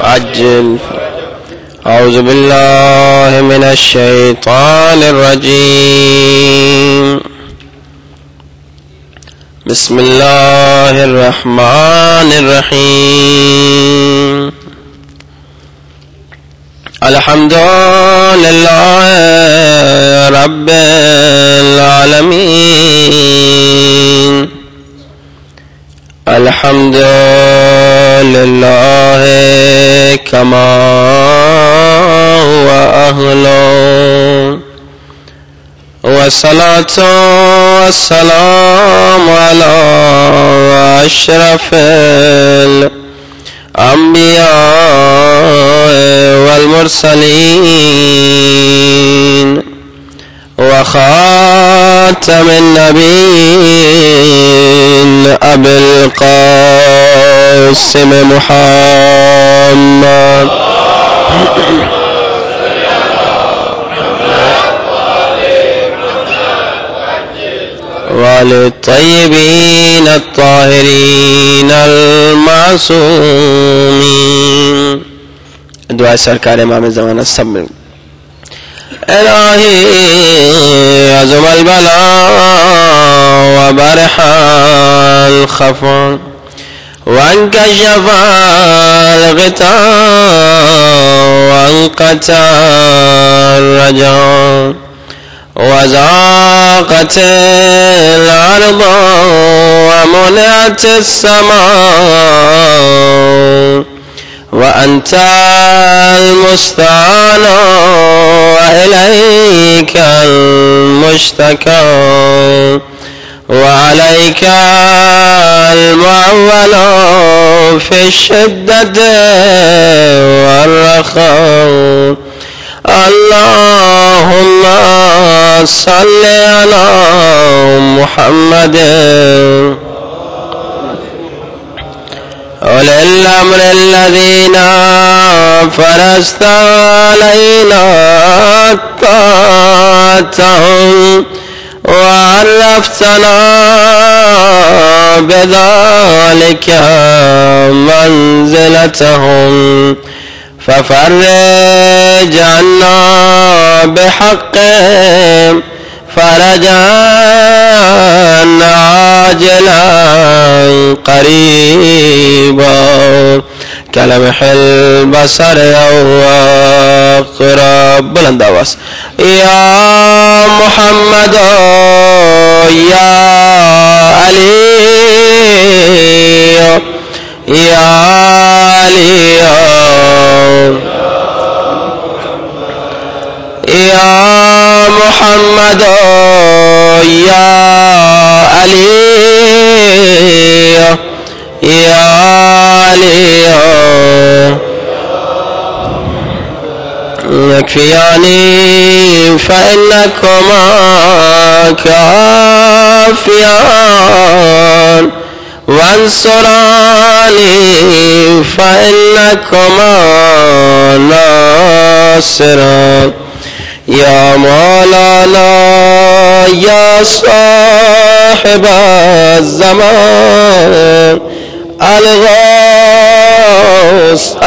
عجل. أعوذ بالله من الشيطان الرجيم. بسم الله الرحمن الرحيم. الحمد لله رب العالمين. الحمد لله كما هو أهله، والصلاة والسلام على أشرف الأنبياء والمرسلين وخاتم النبيين أبي القاسم محمد وللطيبين الطاهرين المعصومين. دعاء سرکار امام زمانہ سب میں. الہی عظم البلاء وبرح الخفا وانكشف الغطاء وانقطع الرجاء وزاقت الأرض ومنعت السماء وأنت المستعان وإليك المشتكى وعليك المعول في الشدة والرخاء. اللهم صل على محمد أولي الأمر الذين فرضت علينا طاعتهم وعرفتنا بذلك منزلتهم، ففرج عنا بحقهم فرجا عاجلا قريبا كلمح البصر أو أقرب. بلند آواز. يا محمد يا علي يا علي يا محمد يا علي يا علي يكفياني فإنكما كافيان وانصراني فإنكما ناصران. يا مولانا يا صاحب الزمان الغوث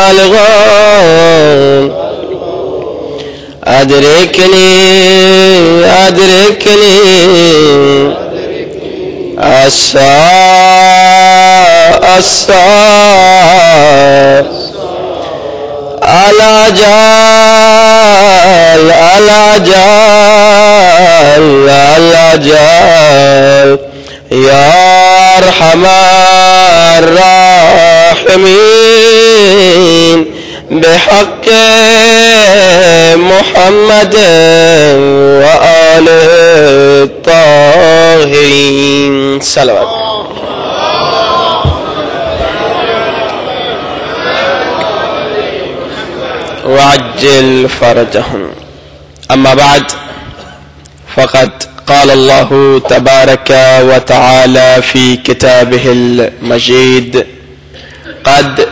الغوث أدركني أدركني الساعة الساعة على جال على جال على جال. يا أرحم الراحمين بحق محمد وآله الطاهرين. صلوات. وعجل فرجهم. أما بعد، فقد قال الله تبارك وتعالى في كتابه المجيد: قد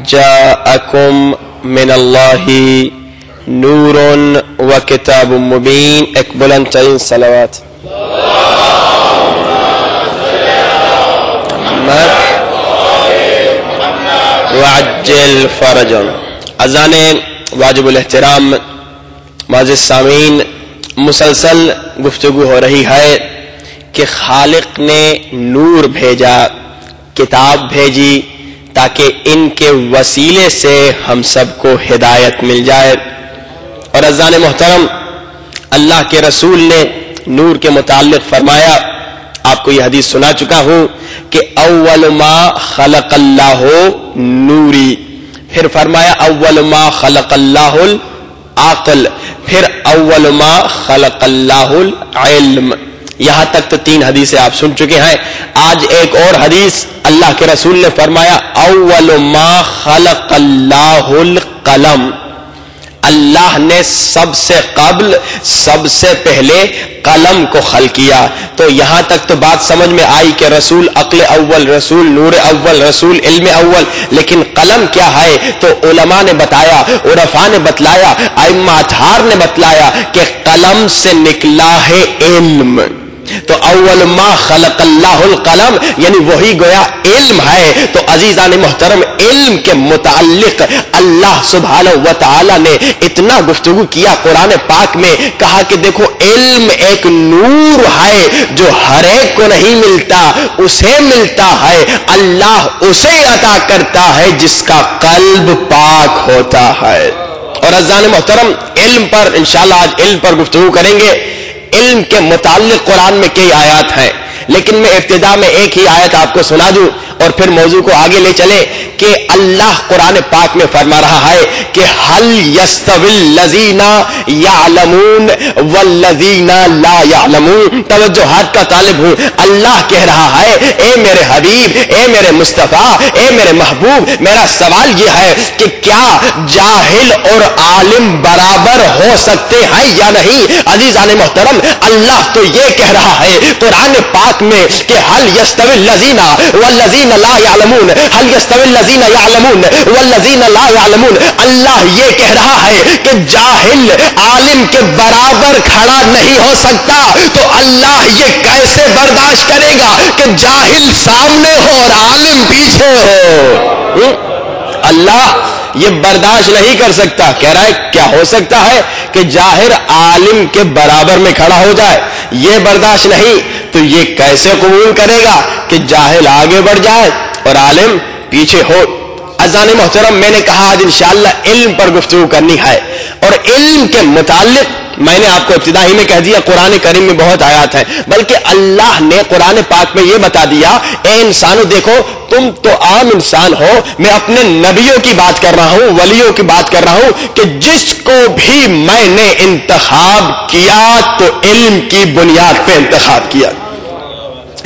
جاءكم من الله نور وكتاب مبين. اقبلن تعين صلوات. محمد وعجل فرجهم. اذان واجب الاحترام معزز سامعین، مسلسل گفتگو ہو رہی ہے کہ خالق نے نور بھیجا، کتاب بھیجی تاکہ ان کے وسیلے سے ہم سب کو ہدایت مل جائے. اور اذان محترم، اللہ کے رسول نے نور کے متعلق فرمایا، آپ کو یہ حدیث سنا چکا ہوں کہ اول ما خلق اللہ نوری، پھر فرمایا اول ما خلق اللہ العقل، پھر اول ما خلق اللہ العلم. یہاں تک تو 3 حدیثیں آپ سن چکے ہیں. آج ایک اور حدیث اللہ کے رسول نے فرمایا اول ما خلق اللہ القلم، اللہ نے سب سے قبل، سب سے پہلے قلم کو خلق کیا. تو یہاں تک تو بات سمجھ میں آئی کہ رسول عقل اول، رسول نور اول، رسول علم اول. لیکن قلم کیا ہے؟ تو علماء نے بتایا، عرفاء نے بتلایا، ائمہ اطہار نے بتلایا کہ قلم سے نکلا ہے علم. تو اول ما خلق اللہ القلم یعنی وہی گویا علم ہے. تو عزیزان محترم، علم کے متعلق اللہ سبحانہ و تعالی نے اتنا گفتگو کیا قرآن پاک میں، کہا کہ دیکھو علم ایک نور ہے جو ہر ایک کو نہیں ملتا، اسے ملتا ہے، اللہ اسے عطا کرتا ہے جس کا قلب پاک ہوتا ہے. اور عزیزان محترم، علم پر انشاءاللہ آج علم پر گفتگو کریں گے. علم کے متعلق قرآن میں کئی آیات ہیں، لیکن میں ابتدا میں ایک ہی آیت آپ کو سنا دوں اور پھر موضوع کو آگے لے چلے کہ اللہ قرآن پاک میں فرما رہا ہے کہ هل يستوي الذين يعلمون والذين لا يعلمون. توجہات کا طالب ہوں. اللہ کہہ رہا ہے اے میرے حبیب، اے میرے مصطفیٰ، اے میرے محبوب، میرا سوال یہ ہے کہ کیا جاہل اور عالم برابر ہو سکتے ہیں یا نہیں؟ عزیزان محترم، اللہ تو یہ کہہ رہا ہے قرآن پاک میں کہ هل يستوي الذين والذين لا يعلمون، هل يستوي الذين يعلمون والذين لا يعلمون. اللہ یہ کہہ رہا ہے کہ جاہل عالم کے برابر کھڑا نہیں ہو سکتا. تو اللہ یہ کیسے برداشت کرے گا کہ جاہل سامنے ہو اور عالم پیچھے ہو؟ اللہ یہ برداشت نہیں کر سکتا. کہہ رہا ہے کیا ہو سکتا ہے کہ جاہل عالم کے برابر میں کھڑا ہو جائے؟ یہ برداشت نہیں. تو یہ کیسے قبول کرے گا کہ جاہل آگے بڑھ جائے اور عالم پیچھے ہو؟ عزیزان محترم، میں نے کہا آج انشاءاللہ علم پر گفتگو کرنی ہے. اور علم کے متعلق میں نے آپ کو ابتدا ہی میں کہہ دیا قرآن کریم میں بہت آیات ہیں، بلکہ اللہ نے قرآن پاک میں یہ بتا دیا اے انسانوں دیکھو تم تو عام انسان ہو، میں اپنے نبیوں کی بات کر رہا ہوں، ولیوں کی بات کر رہا ہوں کہ جس کو بھی میں نے انتخاب کیا تو علم کی بنیاد پہ انتخاب کیا.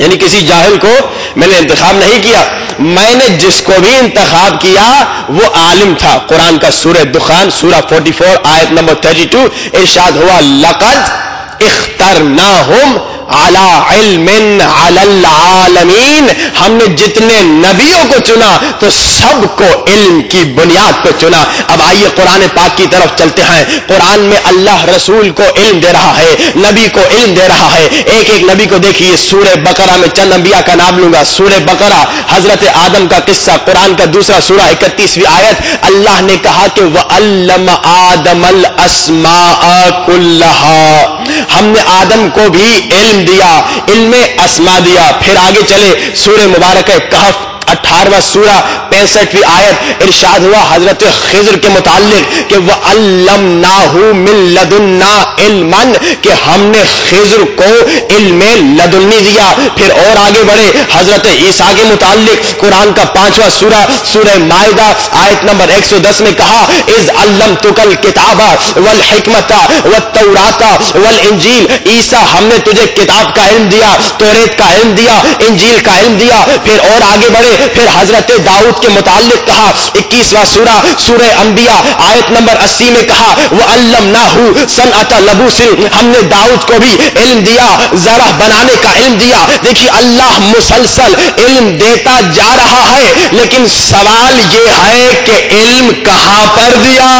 یعنی کسی جاہل کو میں نے انتخاب نہیں کیا، میں نے جس کو بھی انتخاب کیا وہ عالم تھا. قرآن کا سورہ دخان سورہ 44 آیت نمبر 32 ارشاد ہوا لقد اخترناہم علی علم علی العالمین. ہم نے جتنے نبیوں کو چنا تو سب کو علم کی بنیاد پہ چنا. اب آئیے قرآن پاک کی طرف چلتے ہیں. قرآن میں اللہ رسول کو علم دے رہا ہے، نبی کو علم دے رہا ہے. ایک ایک نبی کو دیکھیے. سورہ بقرہ میں چند انبیاء کا نام لوں گا. سورہ بقرہ حضرت آدم کا قصہ، قرآن کا دوسرا سورہ 31ویں آیت. اللہ نے کہا کہ وَعَلَّمَ آدَمَ الْأَسْمَاءَ كُلَّهَا، ہم نے آدم کو بھی علم دیا، علم اسما دیا. پھر آگے چلے سورہ مبارک کہف 18واں سورہ 65ویں آیت ارشاد ہوا حضرت خضر کے متعلق کہ وَعَلَّمْنَاهُ مِن لَدُنَّا عِلْمًا، کہ ہم نے خضر کو علم لدنی دیا. پھر اور آگے بڑھے حضرت عیسیٰ کے متعلق قرآن کا 5واں سورہ سورہ مائدہ آیت نمبر 110 میں کہا اِذْ عَلَّمْتُكَ الْكِتَابَ وَالْحِکْمَةَ وَالتَّوْرَاةَ وَالْإِنجِیلَ. عیسیٰ ہم نے تجھے کتاب کا علم دیا، توریت کا علم دیا، انجیل کا علم دیا. پھر اور آگے بڑھے پھر حضرت داؤد کے متعلق کہا 21واں سورہ سورہ انبیاء آیت نمبر 80 میں کہا وَعَلَّمْنَاهُ صَنْعَةَ لَبُوسٍ، ہم نے داؤد کو بھی علم دیا، زرع بنانے کا علم دیا. دیکھیے اللہ مسلسل علم دیتا جا رہا ہے، لیکن سوال یہ ہے کہ علم کہاں پر دیا؟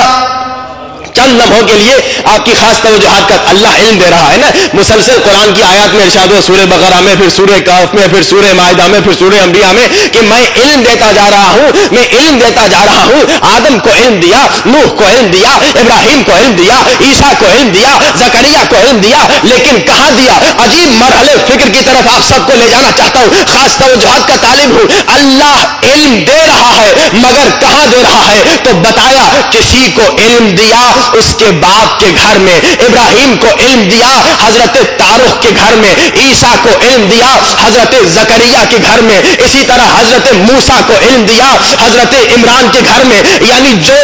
چند لمحوں کے لیے آپ کی خاص توجہات کا اللہ علم دے رہا ہے نا. مسلسل قرآن کی آیات میں ارشاد ہوا, سورہ بقرہ میں, پھر سورہ کہف میں, پھر سورہ مائدہ میں, پھر سورہ انبیاء میں, کہ میں علم دیتا جا رہا ہوں, میں علم دیتا جا رہا ہوں. آدم کو علم دیا, نوح کو علم دیا, ابراہیم کو علم دیا, عیسیٰ کو علم دیا, زکریا کو علم دیا, لیکن کہاں دیا؟ عجیب مرحلے فکر کی طرف آپ سب کو لے جانا چاہتا ہوں. خاص توجہات کا طالب ہوں. اللہ علم دے رہا ہے مگر کہاں دے رہا ہے؟ تو بتایا کسی کو علم دیا اس کے باپ کے گھر میں, ابراہیم کو علم دیا حضرت تارخ کے گھر میں, عیسیٰ کو علم دیا حضرت زکریا کے گھر میں, اسی طرح حضرت موسیٰ کو علم دیا حضرت عمران کے گھر میں. یعنی جو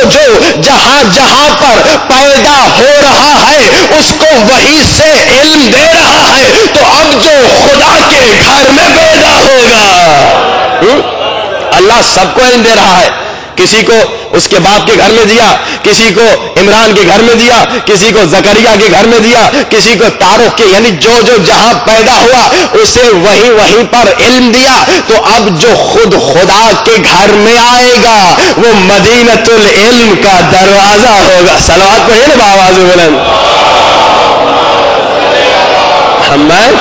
جہاں جہاں پر پیدا ہو رہا ہے اس کو وہی سے علم دے رہا ہے. تو اب جو خدا کے گھر میں پیدا ہوگا, اللہ سب کو علم دے رہا ہے. کسی کو اس کے باپ کے گھر میں دیا, کسی کو عمران کے گھر میں دیا, کسی کو زکریا کے گھر میں دیا, کسی کو تارخ کے, یعنی جو جہاں پیدا ہوا اسے وہیں پر علم دیا. تو اب جو خود خدا کے گھر میں آئے گا وہ مدینۃ العلم کا دروازہ ہوگا. صلوات پڑھیے نا بآواز بلند. محمد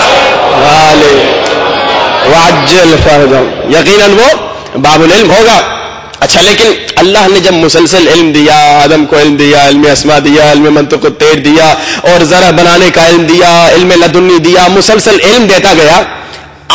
والے وعجل فرجهم, یقیناً وہ باب العلم ہوگا. اچھا, لیکن اللہ نے جب مسلسل علم دیا, آدم کو علم دیا, علم اسما دیا, علم منطق الطیر دیا, اور ذرا بنانے کا علم دیا, علم لدنی دیا, مسلسل علم دیتا گیا,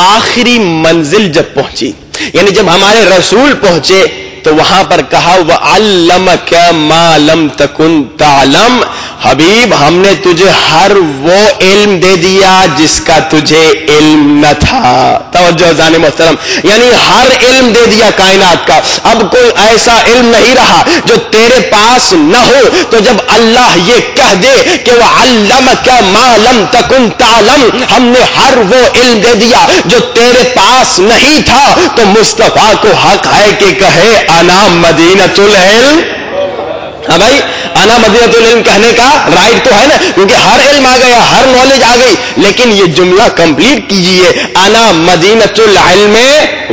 آخری منزل جب پہنچی, یعنی جب ہمارے رسول پہنچے تو وہاں پر کہا وَعَلَّمَكَ مَا لَمْ تَكُنْ تَعْلَمْ, حبیب ہم نے تجھے ہر وہ علم دے دیا جس کا تجھے علم نہ تھا. توجہ زان محترم, یعنی ہر علم دے دیا کائنات کا. اب کوئی ایسا علم نہیں رہا جو تیرے پاس نہ ہو. تو جب اللہ یہ کہہ دے کہ وَعَلَّمَكَ مَا لَمْ تَكُنْ تَعْلَمْ, ہم نے ہر وہ علم دے دیا جو تیرے پاس نہیں تھا, تو مصطفیٰ کو حق ہے کہ کہے انا مدینۃ العلم. ہاں بھائی, انا مدینۃ العلم کہنے کا رائٹ تو ہے نا, کیونکہ ہر علم آ گیا, ہر نالج آ گئی. لیکن یہ جملہ کمپلیٹ کیجئے, انا مدینۃ العلم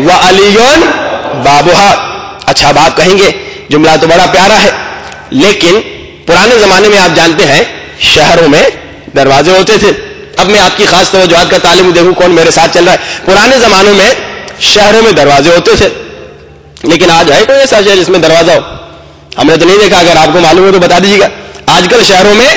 وعلی بابھا. اچھا, اب آپ کہیں گے جملہ تو بڑا پیارا ہے, لیکن پرانے زمانے میں آپ جانتے ہیں شہروں میں دروازے ہوتے تھے. اب میں آپ کی خاص توجہات کا تعلیم دیکھوں کون میرے ساتھ چل رہا ہے. پرانے زمانوں میں شہروں میں دروازے ہوتے تھے, لیکن آج ہے کوئی ایسا شہر جس میں دروازہ ہو؟ ہم نے تو نہیں دیکھا. اگر آپ کو معلوم ہو تو بتا دیجیے گا. آج کل شہروں میں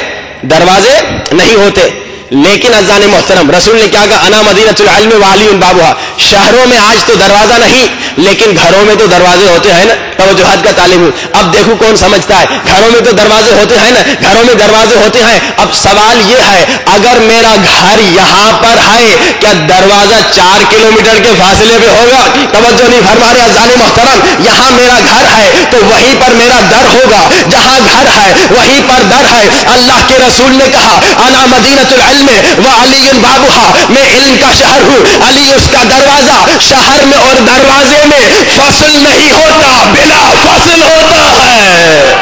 دروازے نہیں ہوتے, لیکن اذان محترم رسول نے کیا کہا, انا مدینۃ العلم وعلی بابھا. شہروں میں آج تو دروازہ نہیں, لیکن گھروں میں تو دروازے ہوتے ہیں نا. توجہات کا تعلیم ہوں. اب دیکھو کون سمجھتا ہے, گھروں میں تو دروازے ہوتے ہیں نا, گھروں میں دروازے ہوتے ہیں. اب سوال یہ ہے, اگر میرا گھر یہاں پر ہے, کیا دروازہ 4 کلومیٹر کے فاصلے پہ ہوگا؟ توجہ نہیں فرما رہے اذان محترم. یہاں میرا گھر ہے تو وہیں پر میرا در ہوگا, جہاں گھر ہے وہیں پر در ہے. اللہ کے رسول نے کہا انا مدینۃ العلم وعلی بابھا, میں علم کا شہر ہوں, علی اس کا دروازہ. شہر میں اور دروازے میں فصل نہیں ہوتا, بلا فصل ہوتا ہے.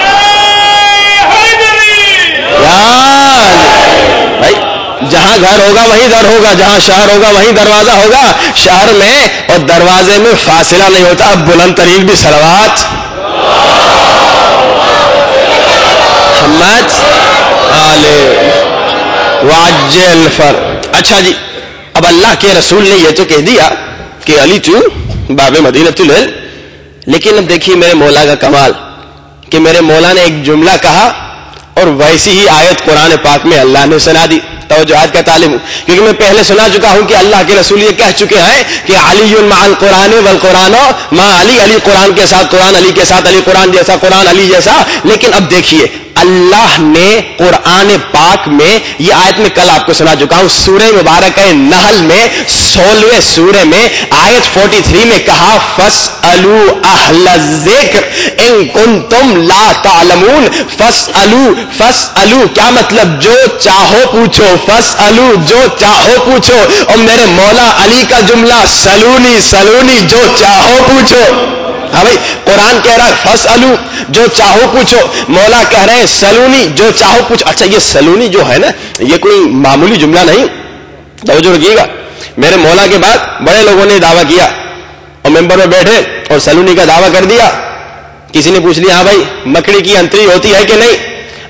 بھائی جہاں گھر ہوگا وہیں در ہوگا, جہاں شہر ہوگا وہیں دروازہ ہوگا. شہر میں اور دروازے میں فاصلہ نہیں ہوتا. اب بلند ترین بھی صلوات محمد آلے وعجل فر. اچھا جی, اب اللہ کے رسول نے یہ تو کہہ دیا کہ علی تو باب مدینۃ العلم, لیکن اب دیکھیے میرے مولا کا کمال کہ میرے مولا نے ایک جملہ کہا اور ویسی ہی آیت قرآن پاک میں اللہ نے سنا دی. توجہات کا تعلیم ہوں, کیونکہ میں پہلے سنا چکا ہوں کہ اللہ کے رسول یہ کہہ چکے ہیں کہ علی مع القرآن والقرآن مع علی, علی قرآن کے ساتھ قرآن, علی کے ساتھ علی, قرآن جیسا قرآن علی جیسا. لیکن اب دیکھیے اللہ نے قرآن پاک میں یہ آیت میں کل آپ کو سنا چکا ہوں, سورہ مبارکہ نحل میں 16ویں سورہ میں آیت 43 میں کہا فاسألوا اہل الذکر ان کنتم لا تعلمون. فاسألوا کیا مطلب؟ جو چاہو پوچھو. فاسألوا جو چاہو پوچھو. اور میرے مولا علی کا جملہ سلونی سلونی, جو چاہو پوچھو. ہاں بھائی, قرآن کہہ رہا ہے فاسألوا جو چاہو پوچھو, مولا کہہ رہے ہیں سلونی جو چاہو پوچھو. اچھا, یہ سلونی جو ہے نا یہ کوئی معمولی جملہ نہیں, توجہ رکھیے گا. میرے مولا کے بعد بڑے لوگوں نے دعویٰ کیا اور ممبر میں بیٹھے اور سلونی کا دعویٰ کر دیا. کسی نے پوچھ لیا ہاں بھائی مکڑی کی انتری ہوتی ہے کہ نہیں؟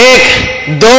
1 2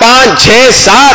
5 6 7,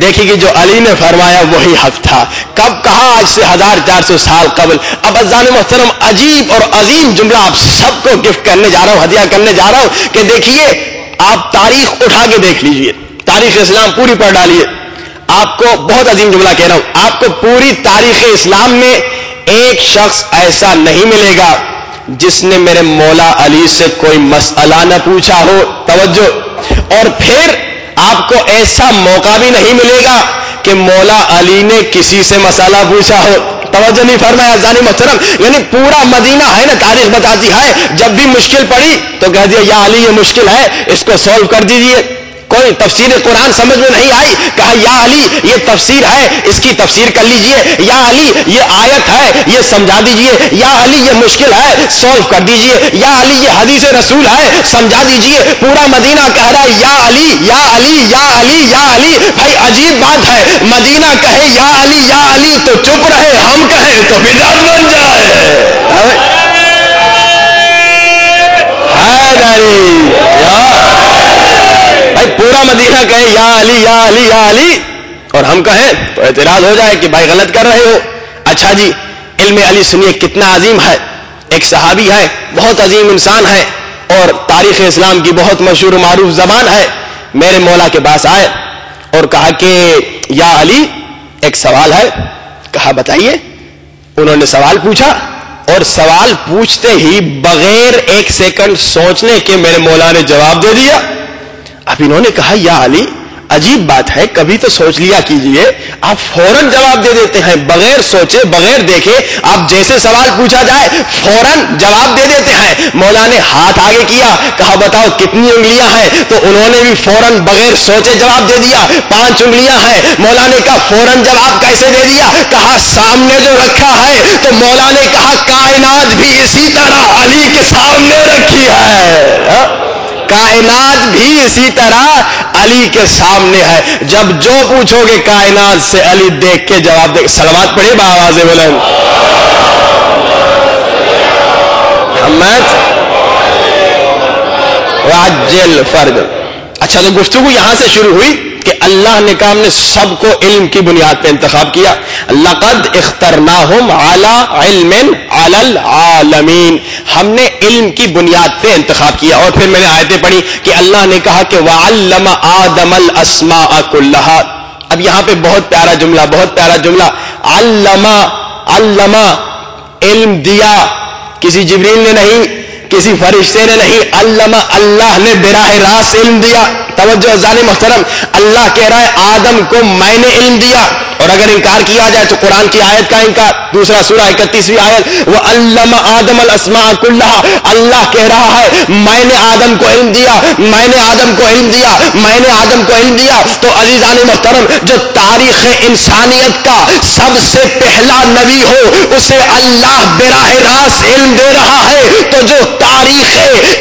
دیکھیے کہ جو علی نے فرمایا وہی حق تھا. کب کہا؟ آج سے 1400 سال قبل. اب عزیزان محترم عجیب اور عظیم جملہ آپ سب کو گفٹ کرنے جا رہا ہوں, ہدیہ کرنے جا رہا ہوں کہ دیکھیے آپ تاریخ اٹھا کے دیکھ لیجئے, تاریخ اسلام پوری پڑھ ڈالیے. آپ کو بہت عظیم جملہ کہہ رہا ہوں, آپ کو پوری تاریخ اسلام میں ایک شخص ایسا نہیں ملے گا جس نے میرے مولا علی سے کوئی مسئلہ نہ پوچھا ہو. توجہ. اور پھر آپ کو ایسا موقع بھی نہیں ملے گا کہ مولا علی نے کسی سے مسئلہ پوچھا ہو. توجہ نہیں فرمایا عزیزان محترم. یعنی پورا مدینہ ہے نا, تاریخ بتاتی ہے جب بھی مشکل پڑی تو کہہ دیا یا علی یہ مشکل ہے, اس کو سولو کر دیجئے. کوئی تفسیر قرآن سمجھ میں نہیں آئی, کہا یا علی یہ تفسیر ہے, اس کی تفسیر کر لیجئے. یا علی یہ آیت ہے, یہ سمجھا دیجئے. یا علی یہ مشکل ہے, سولو کر دیجئے. یا علی یہ حدیث رسول ہے, سمجھا دیجئے. پورا مدینہ کہہ رہا ہے یا علی یا علی یا علی یا علی. بھائی عجیب بات ہے, مدینہ کہے یا علی تو چپ رہے, ہم کہیں تو بدعت بن جائے. بھائی پورا مدینہ کہے یا علی یا علی یا علی اور ہم کہیں تو اعتراض ہو جائے کہ بھائی غلط کر رہے ہو. اچھا جی, علم علی سنیے کتنا عظیم ہے. ایک صحابی ہے, بہت عظیم انسان ہے اور تاریخ اسلام کی بہت مشہور و معروف زبان ہے. میرے مولا کے پاس آئے اور کہا کہ یا علی ایک سوال ہے. کہا بتائیے. انہوں نے سوال پوچھا اور سوال پوچھتے ہی بغیر ایک سیکنڈ سوچنے کے میرے مولا نے جواب دے دیا. اب انہوں نے کہا یا علی عجیب بات ہے, کبھی تو سوچ لیا کیجئے, آپ فوراً جواب دے دیتے ہیں بغیر سوچے بغیر دیکھے. آپ جیسے سوال پوچھا جائے فوراً جواب دے دیتے ہیں. مولا نے ہاتھ آگے کیا, کہا بتاؤ کتنی انگلیاں ہیں, تو انہوں نے بھی فوراً بغیر سوچے جواب دے دیا 5 انگلیاں ہیں. مولا نے کہا فوراً جواب کیسے دے دیا؟ کہا سامنے جو رکھا ہے. تو مولا نے کہا کائنات بھی اسی طرح علی کے سامنے رکھی ہے, کائنات بھی اسی طرح علی کے سامنے ہے. جب جو پوچھو گے کائنات سے علی دیکھ کے جواب دے. صلوات پڑھے بآواز بلند. محمد وعجل فرج. اچھا تو گفتگو یہاں سے شروع ہوئی کہ اللہ نے کہا ہم نے سب کو علم کی بنیاد پہ انتخاب کیا. لقد اخترناہم علی علم علی العالمین, ہم نے علم کی بنیاد پہ انتخاب کیا. اور پھر میں نے آیتیں پڑھی کہ اللہ نے کہا کہ وعلم آدم الاسماء کلھا. اب یہاں پہ بہت پیارا جملہ, بہت پیارا جملہ. علم علم دیا, کسی جبریل نے نہیں, کسی فرشتے نے نہیں, علم اللہ نے براہ راست علم دیا. توجہ عزیزان محترم, اللہ کہہ رہا ہے آدم کو میں نے علم دیا. اور اگر انکار کیا جائے تو قرآن کی آیت کا انکار, دوسرا سورہ 31ویں آیت, وَعَلَّمَ آدَمَ الْأَسْمَاءَ كُلَّهَا. اللہ کہہ رہا ہے میں نے آدم کو علم دیا, میں نے آدم کو علم دیا, میں نے آدم کو علم دیا. تو عزیزان محترم, جو تاریخ انسانیت کا سب سے پہلا نبی ہو اسے اللہ براہ راست علم دے رہا ہے, تو جو تاریخ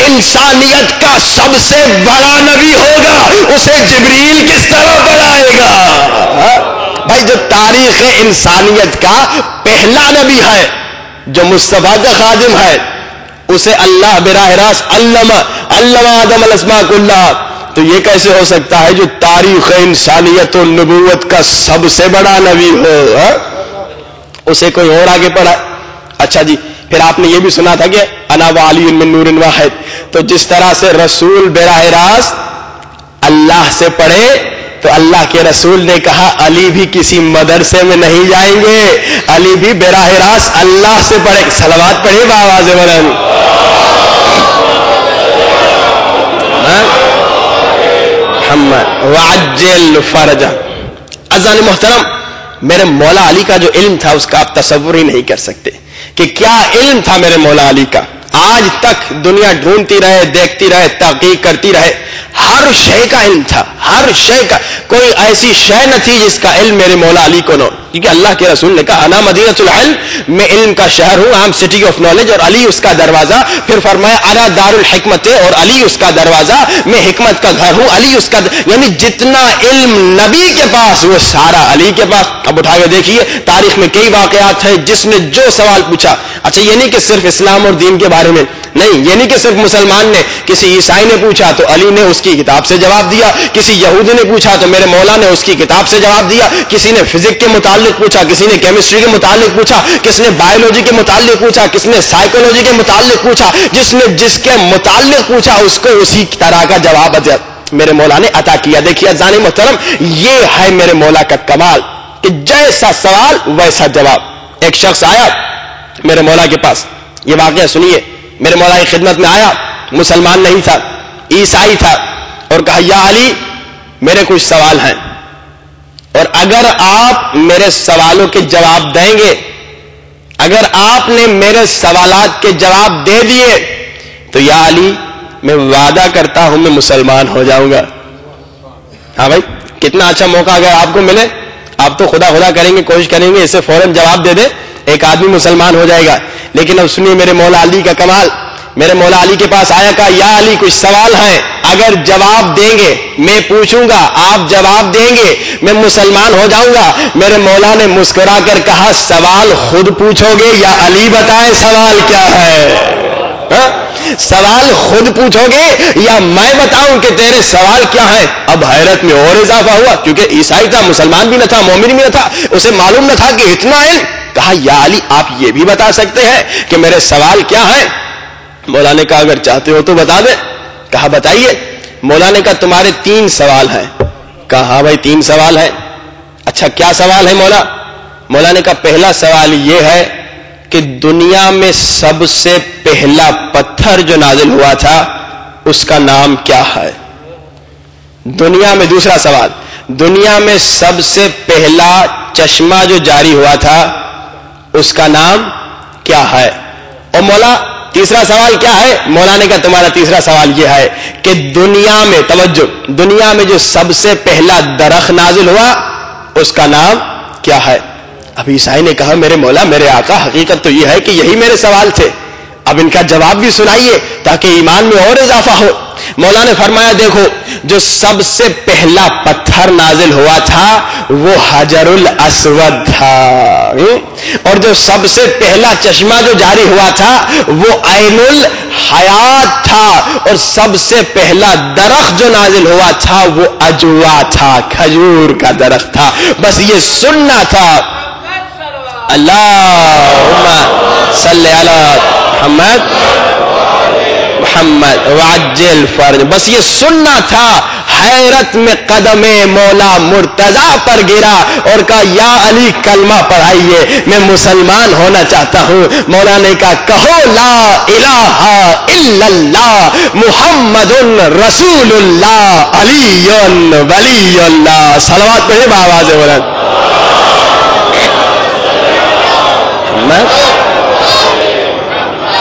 انسانیت کا سب سے بڑا نبی ہوگا اسے جبریل کس طرح بڑھائے گا؟ بھائی جو تاریخ انسانیت کا پہلا نبی ہے, جو مصطفیٰ کا خادم ہے, اسے اللہ براہ راست علم آدم الاسماء کلھا. تو یہ کیسے ہو سکتا ہے جو تاریخ انسانیت و نبوت کا سب سے بڑا نبی ہو, اسے کوئی اور آگے پڑھا؟ اچھا جی, پھر آپ نے یہ بھی سنا تھا کہ انا وعلی من نور واحد. تو جس طرح سے رسول براہ راست اللہ سے پڑھے, تو اللہ کے رسول نے کہا علی بھی کسی مدرسے میں نہیں جائیں گے, علی بھی براہ راست اللہ سے پڑھے. صلوات پڑھے بآواز بلند. محمد وعجل فرجہ. عزیزان محترم, میرے مولا علی کا جو علم تھا اس کا آپ تصور ہی نہیں کر سکتے کہ کیا علم تھا میرے مولا علی کا. آج تک دنیا ڈھونڈتی رہے, دیکھتی رہے, تحقیق کرتی رہے, ہر شے کا علم تھا, ہر شے کا. کوئی ایسی شے نہ تھی جس کا علم میرے مولا علی کو نہ, کیونکہ اللہ کے رسول نے کہا انا مدینۃ العلم, میں علم کا شہر ہوں, عام سٹی آف نالج, اور علی اس کا دروازہ. پھر فرمایا انا دار الحکمت, اور علی اس کا دروازہ, میں حکمت کا گھر ہوں, علی اس کا. یعنی جتنا علم نبی کے پاس وہ سارا علی کے پاس. اب اٹھا کے دیکھیے تاریخ میں کئی واقعات ہیں جس نے جو سوال پوچھا, اچھا یہ نہیں کہ صرف اسلام اور دین کے بارے میں نہیں، یہ نہیں کہ صرف مسلمان نے، کسی عیسائی نے پوچھا تو علی نے اس کی کتاب سے جواب دیا، کسی یہودی نے پوچھا تو میرے مولا نے اس کی کتاب سے جواب دیا، کسی نے فزکس کے متعلق پوچھا، کسی نے کیمسٹری کے متعلق پوچھا، کس نے بایولوجی کے متعلق پوچھا، کس نے سائیکولوجی کے متعلق پوچھا، جس نے جس کے متعلق پوچھا اس کو اسی طرح کا جواب میرے مولا نے عطا کیا۔ دیکھیے عزیزان محترم، یہ ہے میرے مولا کا کمال کہ جیسا سوال ویسا جواب۔ ایک شخص آیا میرے مولا کے پاس، یہ واقعہ سنیے، میرے مولا کی خدمت میں آیا، مسلمان نہیں تھا، عیسائی تھا، اور کہا یا علی میرے کچھ سوال ہیں، اور اگر آپ میرے سوالوں کے جواب دیں گے، اگر آپ نے میرے سوالات کے جواب دے دیے تو یا علی میں وعدہ کرتا ہوں میں مسلمان ہو جاؤں گا۔ ہاں بھائی، کتنا اچھا موقع اگر آپ کو ملے، آپ تو خدا خدا کریں گے، کوشش کریں گے اسے فوراً جواب دے دے، ایک آدمی مسلمان ہو جائے گا۔ لیکن اب سنیے میرے مولا علی کا کمال، میرے مولا علی کے پاس آیا، کہا یا علی کچھ سوال ہیں، اگر جواب دیں گے میں پوچھوں گا، آپ جواب دیں گے میں مسلمان ہو جاؤں گا۔ میرے مولا نے مسکرا کر کہا سوال خود پوچھو گے یا علی بتائیں سوال کیا ہے؟ سوال خود پوچھو گے یا میں بتاؤں کہ تیرے سوال کیا ہیں؟ اب حیرت میں اور اضافہ ہوا، کیونکہ عیسائی تھا، مسلمان بھی نہ تھا، مومن بھی نہ تھا، اسے معلوم نہ تھا کہ اتنا علم۔ کہا یا علی آپ یہ بھی بتا سکتے ہیں کہ میرے سوال کیا ہیں؟ مولا نے کہا اگر چاہتے ہو تو بتا دیں۔ کہا بتائیے۔ مولا نے کہا تمہارے 3 سوال ہیں۔ کہا ہاں بھائی 3 سوال ہیں۔ اچھا کیا سوال ہے مولا؟ مولا نے کہا پہلا سوال یہ ہے کہ دنیا میں سب سے پہلا پتھر جو نازل ہوا تھا اس کا نام کیا ہے؟ دنیا میں، دوسرا سوال، دنیا میں سب سے پہلا چشمہ جو جاری ہوا تھا اس کا نام کیا ہے؟ اور مولا تیسرا سوال کیا ہے؟ مولا نے کہا تمہارا تیسرا سوال یہ ہے کہ دنیا میں، توجہ، دنیا میں جو سب سے پہلا درخت نازل ہوا اس کا نام کیا ہے؟ اب عیسائی نے کہا میرے مولا میرے آقا حقیقت تو یہ ہے کہ یہی میرے سوال تھے، اب ان کا جواب بھی سنائیے تاکہ ایمان میں اور اضافہ ہو۔ مولا نے فرمایا دیکھو جو سب سے پہلا پتھر نازل ہوا تھا وہ حجر الاسود تھا، اور جو سب سے پہلا چشمہ جو جاری ہوا تھا وہ عین الحیات تھا، اور سب سے پہلا درخت جو نازل ہوا تھا وہ اجوا تھا، کھجور کا درخت تھا۔ بس یہ سننا تھا، اللہم صلی علی محمد محمد وعجل فرج، بس یہ سننا تھا۔ حیرت میں قدم مولا مرتضی پر گرا اور کہا یا علی کلمہ پڑھائیے میں مسلمان ہونا چاہتا ہوں۔ مولا نے کہا کہو لا الہ الا اللہ محمد رسول اللہ علی ولی اللہ۔ صلوات پڑھیں بآواز بلند۔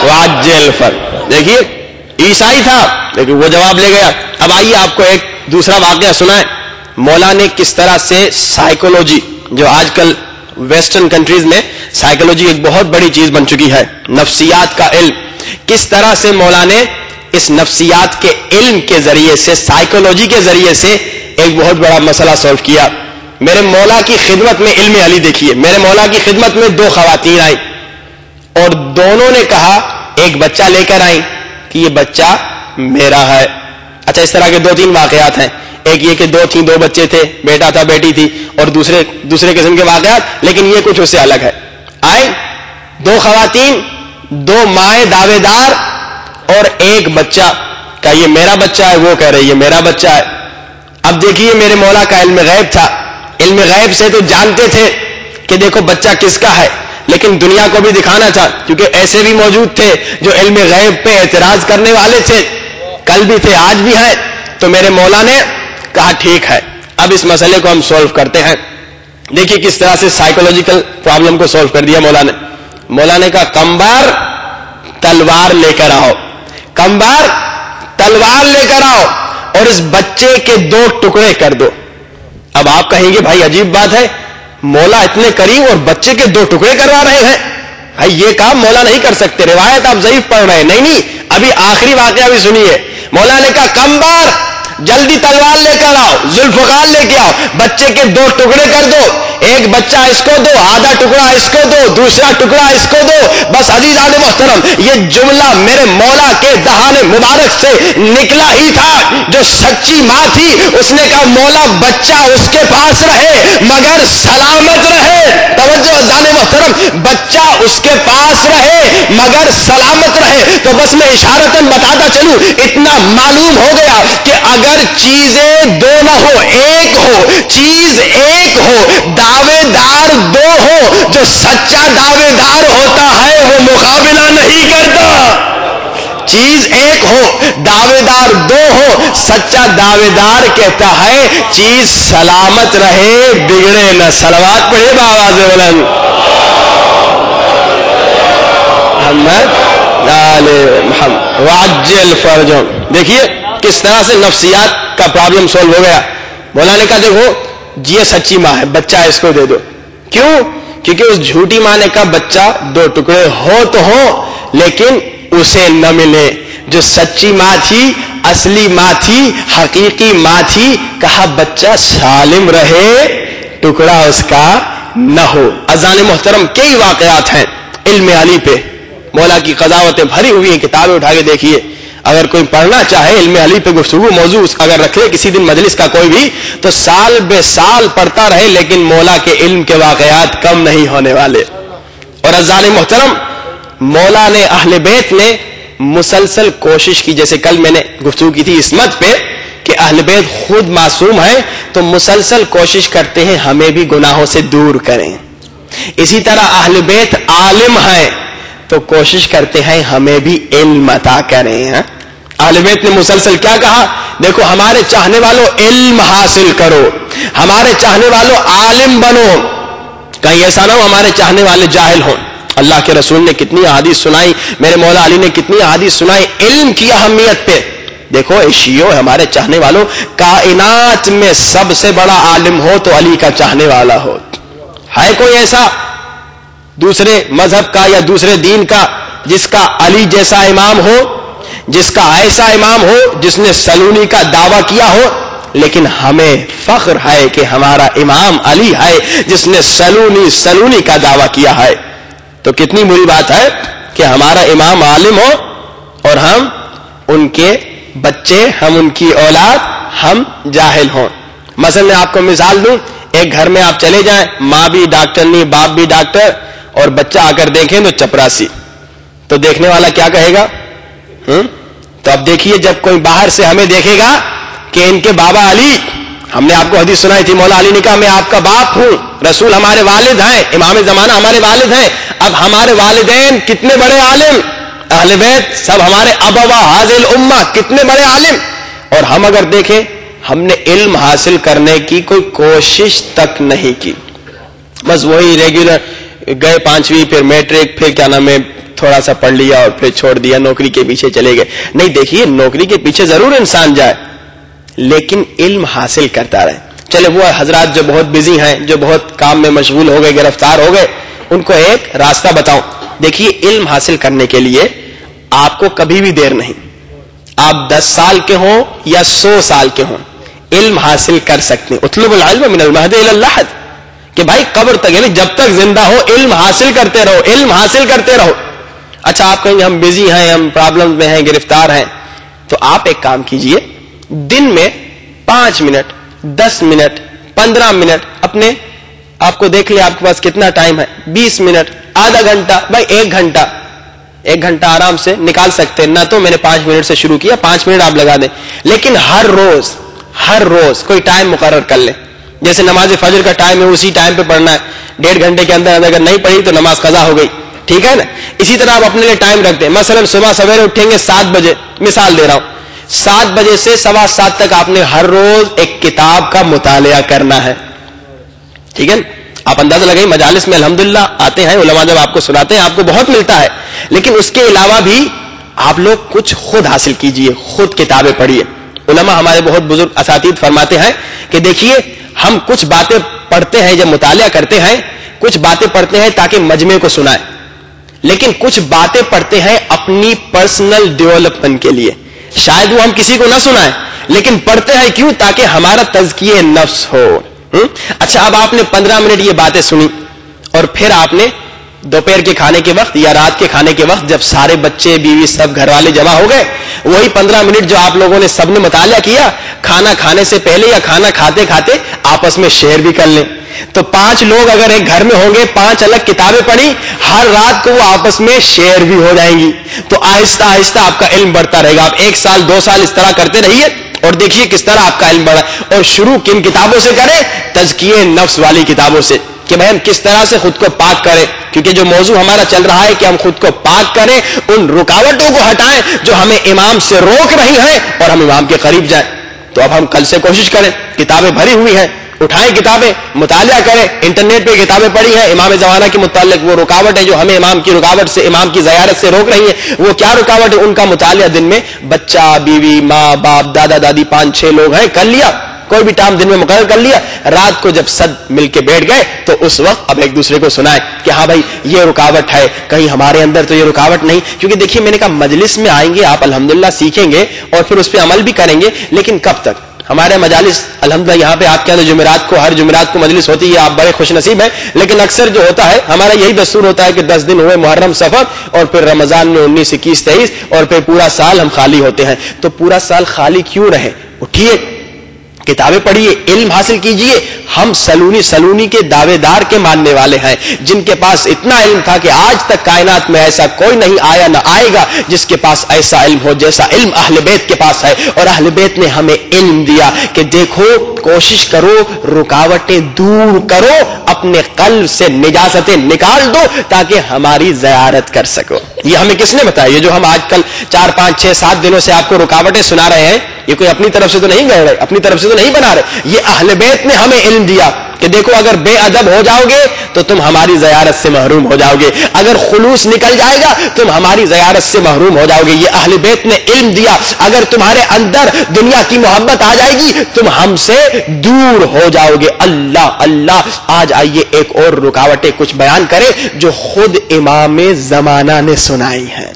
وعجل فرج۔ دیکھیے عیسائی تھا لیکن وہ جواب لے گیا۔ اب آئیے آپ کو ایک دوسرا واقعہ سنائیں، مولا نے کس طرح سے سائیکولوجی، جو آج کل ویسٹرن کنٹریز میں سائیکولوجی ایک بہت بڑی چیز بن چکی ہے، نفسیات کا علم، کس طرح سے مولا نے اس نفسیات کے علم کے ذریعے سے، سائیکولوجی کے ذریعے سے ایک بہت بڑا مسئلہ سولو کیا۔ میرے مولا کی خدمت میں علم علی دیکھیے، میرے مولا کی خدمت میں 2 خواتین آئیں اور دونوں نے کہا، ایک بچہ لے کر آئیں کہ یہ بچہ میرا ہے۔ اچھا اس طرح کے 2-3 واقعات ہیں، ایک یہ کہ 2 بچے تھے، بیٹا تھا بیٹی تھی، اور دوسرے قسم کے واقعات، لیکن یہ کچھ اس سے الگ ہے۔ آئے 2 خواتین، 2 مائیں دعوے دار اور ایک بچہ، کہ یہ میرا بچہ ہے، وہ کہہ رہے یہ میرا بچہ ہے۔ اب دیکھیے میرے مولا کا علم غیب تھا، علم غیب سے تو جانتے تھے کہ دیکھو بچہ کس کا ہے، لیکن دنیا کو بھی دکھانا تھا، کیونکہ ایسے بھی موجود تھے جو علم غیب پہ اعتراض کرنے والے تھے، کل بھی تھے آج بھی ہیں۔ تو میرے مولا نے کہا ٹھیک ہے اب اس مسئلے کو ہم سولو کرتے ہیں۔ دیکھیے کس طرح سے سائیکولوجیکل پرابلم کو سولو کر دیا مولا نے۔ مولا نے کہا کمبار تلوار لے کر آؤ، کمبار تلوار لے کر آؤ اور اس بچے کے 2 ٹکڑے کر دو۔ اب آپ کہیں گے بھائی عجیب بات ہے، مولا اتنے کریم اور بچے کے 2 ٹکڑے کروا رہے ہیں، بھائی یہ کام مولا نہیں کر سکتے، روایت آپ ضعیف پڑھ رہے ہیں۔ نہیں ابھی آخری واقعہ بھی سنیے۔ مولا نے کہا کمبار جلدی تلوار لے کر آؤ، ذوالفقار لے کے آؤ، بچے کے 2 ٹکڑے کر دو، ایک بچہ اس کو دو، آدھا ٹکڑا اس کو دو، دوسرا ٹکڑا اس کو دو. بس عزیزان محترم، یہ جملہ میرے مولا کے دہان مبارک سے نکلا ہی تھا. جو سچی ماں تھی اس نے کہا مولا بچہ اس کے پاس رہے مگر سلامت رہے. توجہ عزیزان محترم، بچہ اس کے پاس رہے مگر سلامت رہے. تو بس میں اشارتاً بتاتا چلوں، اتنا معلوم ہو گیا کہ اگر چیزیں 2 نہ ہو، ایک ہو، چیز ایک ہو، دعوے دار 2 ہو، جو سچا دعوے دار ہوتا ہے وہ مقابلہ نہیں کرتا. چیز ایک ہو، دعوے دار 2 ہو، سچا دعوے دار کہتا ہے چیز سلامت رہے بگڑے نہ. صلوات پڑھے بآواز بلند. محمد آل محمد وعجل فرجوں. دیکھیے کس طرح سے نفسیات کا پرابلم سولو ہو گیا. مولا نے کہا دیکھو یہ سچی ماں ہے، بچہ اس کو دے دو. کیوں؟ کیونکہ اس جھوٹی ماں نے کہا بچہ 2 ٹکڑے ہو تو ہو لیکن اسے نہ ملے. جو سچی ماں تھی، اصلی ماں تھی، حقیقی ماں تھی، کہا بچہ سالم رہے، ٹکڑا اس کا نہ ہو. اذان محترم کئی واقعات ہیں علم علی پہ، مولا کی قضاوتیں بھری ہوئی ہیں. کتابیں اٹھا کے دیکھیے، اگر کوئی پڑھنا چاہے علم علی پہ گفتگو موضوع اگر رکھ لے کسی دن مجلس کا کوئی بھی، تو سال بے سال پڑھتا رہے لیکن مولا کے علم کے واقعات کم نہیں ہونے والے. اور اذان محترم مولا نے، اہل بیت نے مسلسل کوشش کی. جیسے کل میں نے گفتگو کی تھی عصمت پہ کہ اہل بیت خود معصوم ہے تو مسلسل کوشش کرتے ہیں ہمیں بھی گناہوں سے دور کریں. اسی طرح اہل بیت عالم ہیں تو کوشش کرتے ہیں ہمیں بھی علم عطا کریں. اہل بیت نے مسلسل کیا کہا؟ دیکھو ہمارے چاہنے والوں علم حاصل کرو، ہمارے چاہنے والوں عالم بنو، کہیں ایسا نہ ہو ہمارے چاہنے والے جاہل ہوں. اللہ کے رسول نے کتنی احادیث سنائی، میرے مولا علی نے کتنی احادیث سنائی علم کی اہمیت پہ. دیکھو ایشیو ہمارے چاہنے والوں، کائنات میں سب سے بڑا عالم ہو تو علی کا چاہنے والا ہو. ہے کوئی ایسا دوسرے مذہب کا یا دوسرے دین کا جس کا علی جیسا امام ہو، جس کا ایسا امام ہو جس نے سلونی کا دعویٰ کیا ہو؟ لیکن ہمیں فخر ہے کہ ہمارا امام علی ہے جس نے سلونی کا دعویٰ کیا ہے. تو کتنی بری بات ہے کہ ہمارا امام عالم ہو اور ہم ان کے بچے، ہم ان کی اولاد، ہم جاہل ہوں. مثلا میں آپ کو مثال دوں، ایک گھر میں آپ چلے جائیں، ماں بھی ڈاکٹر نہیں، باپ بھی ڈاکٹر، اور بچہ آ کر دیکھیں تو چپراسی، تو دیکھنے والا کیا کہے گا؟ تو اب دیکھیے جب کوئی باہر سے ہمیں دیکھے گا کہ ان کے بابا علی، ہم نے آپ کو حدیث سنائی تھی، مولا علی نے کہا میں آپ کا باپ ہوں، رسول ہمارے والد ہیں، امام زمانہ ہمارے والد ہیں. اب ہمارے والدین کتنے بڑے عالم، اہل بیت سب ہمارے ابوا حاضل امہ کتنے بڑے عالم، اور ہم اگر دیکھیں ہم نے علم حاصل کرنے کی کوئی کوشش تک نہیں کی. بس وہی ریگولر گئے 5ویں، پھر میٹرک، پھر کیا نام ہے تھوڑا سا پڑھ لیا اور پھر چھوڑ دیا، نوکری کے پیچھے چلے گئے. نہیں، دیکھیے نوکری کے پیچھے ضرور انسان جائے لیکن علم حاصل کرتا رہے. چلے وہ حضرات جو بہت بزی ہیں، جو بہت کام میں مشغول ہو گئے، گرفتار ہو گئے، ان کو ایک راستہ بتاؤں. دیکھیے علم حاصل کرنے کے لیے آپ کو کبھی بھی دیر نہیں. آپ 10 سال کے ہوں یا 100 سال کے ہوں، علم حاصل کر سکتے ہیں. اطلب العلم من المہد الی اللحد، کہ بھائی قبر تک، یعنی جب تک زندہ ہو علم حاصل کرتے رہو، علم حاصل کرتے رہو. اچھا آپ کہیں گے ہم بزی ہیں، ہم پرابلم میں ہیں، گرفتار ہیں، تو آپ ایک کام کیجئے، دن میں 5 منٹ، 10 منٹ، 15 منٹ اپنے آپ کو دیکھ لیں آپ کے پاس کتنا ٹائم ہے، 20 منٹ، آدھا گھنٹہ، بھائی 1 گھنٹہ آرام سے نکال سکتے ہیں. نہ تو میں نے 5 منٹ سے شروع کیا، 5 منٹ آپ لگا دیں، لیکن ہر روز کوئی ٹائم مقرر کر لیں. جیسے نماز فجر کا ٹائم ہے اسی ٹائم پہ پڑھنا ہے، 1.5 گھنٹے کے اندر اگر نہیں پڑھی تو نماز قضا ہو گئی، ٹھیک ہے نا. اسی طرح آپ اپنے لیے ٹائم رکھ دیں، مثلا صبح سویرے اٹھیں گے 7 بجے، مثال دے رہا ہوں، 7 بجے سے 7:15 تک آپ نے ہر روز ایک کتاب کا مطالعہ کرنا ہے، ٹھیک ہے نا. آپ اندازہ لگائیں مجالس میں الحمدللہ آتے ہیں، علماء جب آپ کو سناتے ہیں آپ کو بہت ملتا ہے، لیکن اس کے علاوہ بھی آپ لوگ کچھ خود حاصل کیجئے، خود کتابیں پڑھیے. علماء ہمارے بہت بزرگ اساتید فرماتے ہیں کہ دیکھیے ہم کچھ باتیں پڑھتے ہیں، جب مطالعہ کرتے ہیں کچھ باتیں پڑھتے ہیں تاکہ مجمع کو سنائیں، لیکن کچھ باتیں پڑھتے ہیں اپنی پرسنل ڈیولپمنٹ کے لیے. شاید وہ ہم کسی کو نہ سنائیں لیکن پڑھتے ہیں کیوں؟ تاکہ ہمارا تزکیہ نفس ہو. اچھا اب آپ نے 15 منٹ یہ باتیں سنی اور پھر آپ نے دوپہر کے کھانے کے وقت یا رات کے کھانے کے وقت جب سارے بچے بیوی سب گھر والے جمع ہو گئے, وہی 15 منٹ جو آپ لوگوں نے سب نے مطالعہ کیا, کھانا کھانے سے پہلے یا کھانا کھاتے کھاتے آپس میں شیئر بھی کر لیں. تو 5 لوگ اگر ایک گھر میں ہوں گے, 5 الگ کتابیں پڑھی, ہر رات کو وہ آپس میں شیئر بھی ہو جائیں گی. تو آہستہ آہستہ آپ کا علم بڑھتا رہے گا. آپ 1 سال 2 سال اس طرح کرتے رہیے اور دیکھیے کس طرح آپ کا علم بڑھا. اور شروع کن کتابوں سے کریں؟ تزکیہ نفس والی کتابوں سے, کہ بہن کس طرح سے خود کو پاک کریں. کیونکہ جو موضوع ہمارا چل رہا ہے کہ ہم خود کو پاک کریں, ان رکاوٹوں کو ہٹائیں جو ہمیں امام سے روک رہی ہیں اور ہم امام کے قریب جائیں. تو اب ہم کل سے کوشش کریں, کتابیں بھری ہوئی ہیں, اٹھائیں کتابیں, مطالعہ کریں. انٹرنیٹ پہ کتابیں پڑھی ہیں امام زمانہ کے متعلق, وہ رکاوٹ ہے جو ہمیں امام کی رکاوٹ سے, امام کی زیارت سے روک رہی ہے. وہ کیا رکاوٹ ہے؟ ان کا مطالعہ دن میں بچہ بیوی ماں باپ دادا دادی 5-6 لوگ ہیں, کر لیا, کوئی بھی ٹائم دن میں مقرر کر لیا. رات کو جب سب مل کے بیٹھ گئے تو اس وقت اب ایک دوسرے کو سنائے کہ ہاں بھائی یہ رکاوٹ ہے, کہیں ہمارے اندر تو یہ رکاوٹ نہیں. کیونکہ دیکھیے میں نے کہا مجلس میں آئیں گے آپ الحمدللہ سیکھیں گے اور پھر اس پہ عمل بھی کریں گے, لیکن کب تک؟ ہمارے مجالس الحمدللہ یہاں پہ آپ کے اندر جمعرات کو, ہر جمعرات کو مجلس ہوتی ہے, آپ بڑے خوش نصیب ہیں. لیکن اکثر جو ہوتا ہے ہمارا یہی دستور ہوتا ہے کہ 10 دن ہوئے محرم صفر اور پھر رمضان میں 19 21 23 اور پھر پورا سال ہم خالی ہوتے ہیں. تو پورا سال خالی کیوں رہے؟ اٹھیے, کتابیں پڑھیے, علم حاصل کیجئے. ہم سلونی کے دعوے دار کے ماننے والے ہیں جن کے پاس اتنا علم تھا کہ آج تک کائنات میں ایسا کوئی نہیں آیا نہ آئے گا جس کے پاس ایسا علم ہو جیسا علم اہل بیت کے پاس ہے. اور اہل بیت نے ہمیں علم دیا کہ دیکھو کوشش کرو, رکاوٹیں دور کرو, اپنے قلب سے نجاستیں نکال دو تاکہ ہماری زیارت کر سکو. یہ ہمیں کس نے بتایا؟ یہ جو ہم آج کل 4 5 6 7 دنوں سے آپ کو رکاوٹیں سنا رہے ہیں, یہ کوئی اپنی طرف سے تو نہیں گئے رہے, اپنی طرف سے تو نہیں بنا رہے. یہ اہل بیت نے ہمیں علم دیا کہ دیکھو اگر بے ادب ہو جاؤ گے تو تم ہماری زیارت سے محروم ہو جاؤ گے, اگر خلوص نکل جائے گا تم ہماری زیارت سے محروم ہو جاؤ گے. یہ اہل بیت نے علم دیا. اگر تمہارے اندر دنیا کی محبت آ جائے گی تم ہم سے دور ہو جاؤ گے. اللہ اللہ. آج آئیے ایک اور رکاوٹیں کچھ بیان کریں جو خود امام زمانہ نے سنائی ہیں.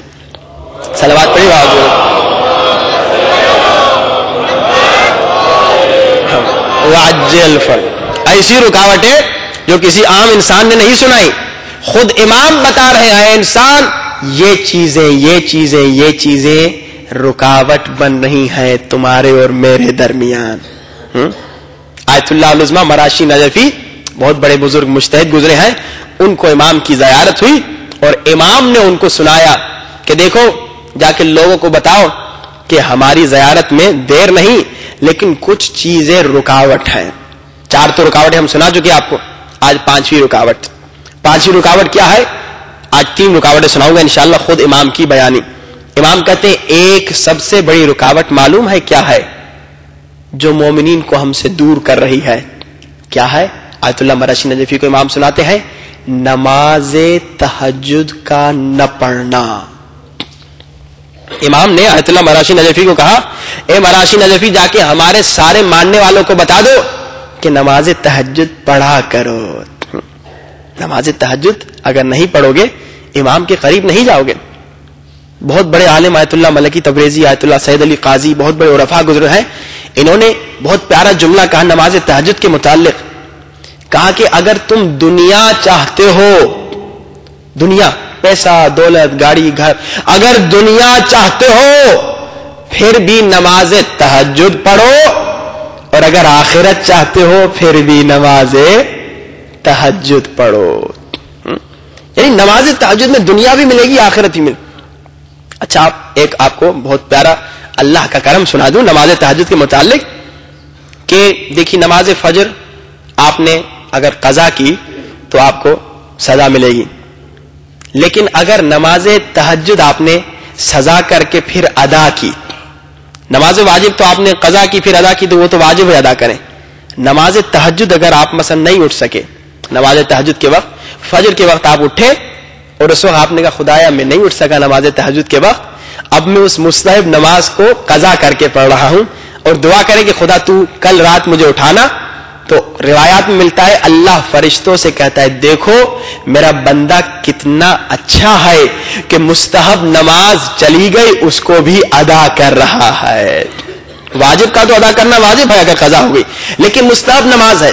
صلوات پڑھی واجل فل. ایسی رکاوٹیں جو کسی عام انسان نے نہیں سنائی, خود امام بتا رہے ہیں انسان یہ چیزیں رکاوٹ بن رہی ہیں تمہارے اور میرے درمیان. آیت اللہ العظمہ مراشی نجفی بہت بڑے بزرگ مجتہد گزرے ہیں, ان کو امام کی زیارت ہوئی اور امام نے ان کو سنایا کہ دیکھو جا کے لوگوں کو بتاؤ کہ ہماری زیارت میں دیر نہیں لیکن کچھ چیزیں رکاوٹ ہیں. 4 تو رکاوٹیں ہم سنا چکے آپ کو, آج 5ویں رکاوٹ. 5ویں رکاوٹ کیا ہے؟ آج 3 رکاوٹیں سناؤں گا انشاءاللہ خود امام کی بیانی. امام کہتے ہیں ایک سب سے بڑی رکاوٹ معلوم ہے کیا ہے جو مومنین کو ہم سے دور کر رہی ہے؟ کیا ہے؟ آیت اللہ مراشی نجفی کو امام سناتے ہیں نماز تہجد کا نہ پڑھنا. امام نے آیت اللہ مراشی نجفی کو کہا اے مراشی نجفی جا کے ہمارے سارے ماننے والوں کو بتا دو کہ نماز تہجد پڑھا کرو. نماز تہجد اگر نہیں پڑھو گے امام کے قریب نہیں جاؤ گے. بہت بڑے عالم آیت اللہ ملکی تبریزی, آیت اللہ سید علی قاضی, بہت بڑے عرفاء گزرے ہیں. انہوں نے بہت پیارا جملہ کہا نماز تہجد کے متعلق. کہا کہ اگر تم دنیا چاہتے ہو, دنیا پیسہ دولت گاڑی گھر, اگر دنیا چاہتے ہو پھر بھی نماز تہجد پڑھو, اور اگر آخرت چاہتے ہو پھر بھی نماز تہجد پڑھو. یعنی نماز تہجد میں دنیا بھی ملے گی آخرت بھی ملے. اچھا آپ کو بہت پیارا اللہ کا کرم سنا دوں نماز تہجد کے متعلق کہ دیکھیے نماز فجر آپ نے اگر قضا کی تو آپ کو سزا ملے گی, لیکن اگر نماز تہجد آپ نے سزا کر کے پھر ادا کی, نماز واجب تو آپ نے قضا کی پھر ادا کی تو وہ تو واجب ہے ادا کریں. نماز تہجد اگر آپ مثلا نہیں اٹھ سکے, نماز تہجد کے وقت فجر کے وقت آپ اٹھے اور اس وقت آپ نے کہا خدایا میں نہیں اٹھ سکا نماز تہجد کے وقت, اب میں اس مستحب نماز کو قضا کر کے پڑھ رہا ہوں اور دعا کرے کہ خدا تو کل رات مجھے اٹھانا. تو روایات میں ملتا ہے اللہ فرشتوں سے کہتا ہے دیکھو میرا بندہ کتنا اچھا ہے کہ مستحب نماز چلی گئی اس کو بھی ادا کر رہا ہے. واجب کا تو ادا کرنا واجب ہے اگر قضا ہو گئی، لیکن مستحب نماز ہے،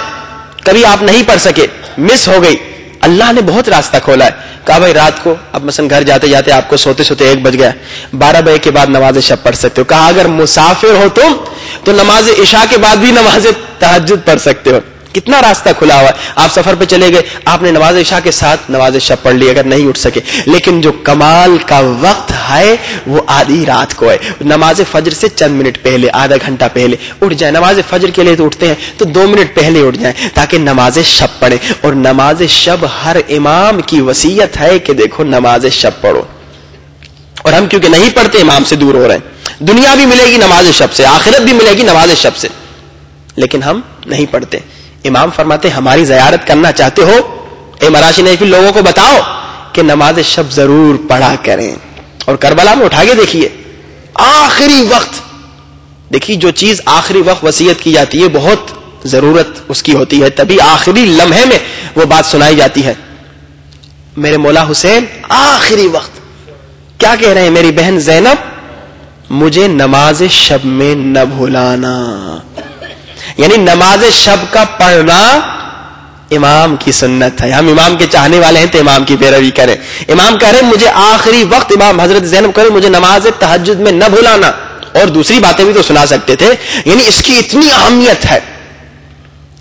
کبھی آپ نہیں پڑھ سکے، مس ہو گئی، اللہ نے بہت راستہ کھولا ہے. کہا بھائی رات کو اب مثلا گھر جاتے جاتے آپ کو سوتے سوتے 1 بج گیا، 12 بجے کے بعد نماز شب پڑھ سکتے ہو. کہا اگر مسافر ہو تم تو نماز عشاء کے بعد بھی نماز تہجد پڑھ سکتے ہو. کتنا راستہ کھلا ہوا ہے. آپ سفر پہ چلے گئے، آپ نے نماز عشاء کے ساتھ نماز شب پڑھ لی اگر نہیں اٹھ سکے، لیکن جو کمال کا وقت ہے وہ آدھی رات کو ہے. نماز فجر سے چند منٹ پہلے، آدھا گھنٹہ پہلے اٹھ جائیں. نماز فجر کے لیے تو اٹھتے ہیں تو 2 منٹ پہلے اٹھ جائیں تاکہ نماز شب پڑھیں. اور نماز شب ہر امام کی وصیت ہے کہ دیکھو نماز شب پڑھو. اور ہم کیونکہ نہیں پڑھتے امام سے دور ہو رہے ہیں. دنیا بھی ملے گی نماز شب سے، آخرت بھی ملے گی نماز شب سے، لیکن ہم نہیں پڑھتے. امام فرماتے ہماری زیارت کرنا چاہتے ہو، اے مراشی نیفی لوگوں کو بتاؤ کہ نماز شب ضرور پڑھا کریں. اور کربلا میں اٹھا کے دیکھیے آخری وقت، دیکھیے جو چیز آخری وقت وصیت کی جاتی ہے بہت ضرورت اس کی ہوتی ہے، تبھی آخری لمحے میں وہ بات سنائی جاتی ہے. میرے مولا حسین آخری وقت کیا کہہ رہے ہیں؟ میری بہن زینب مجھے نماز شب میں نہ بھولانا. یعنی نماز شب کا پڑھنا امام کی سنت ہے. ہم امام کے چاہنے والے ہیں تو امام کی پیروی کریں. امام کہہ رہے ہیں مجھے آخری وقت، امام حضرت زینب کہہ رہے مجھے نماز تہجد میں نہ بھولانا. اور دوسری باتیں بھی تو سنا سکتے تھے. یعنی اس کی اتنی اہمیت ہے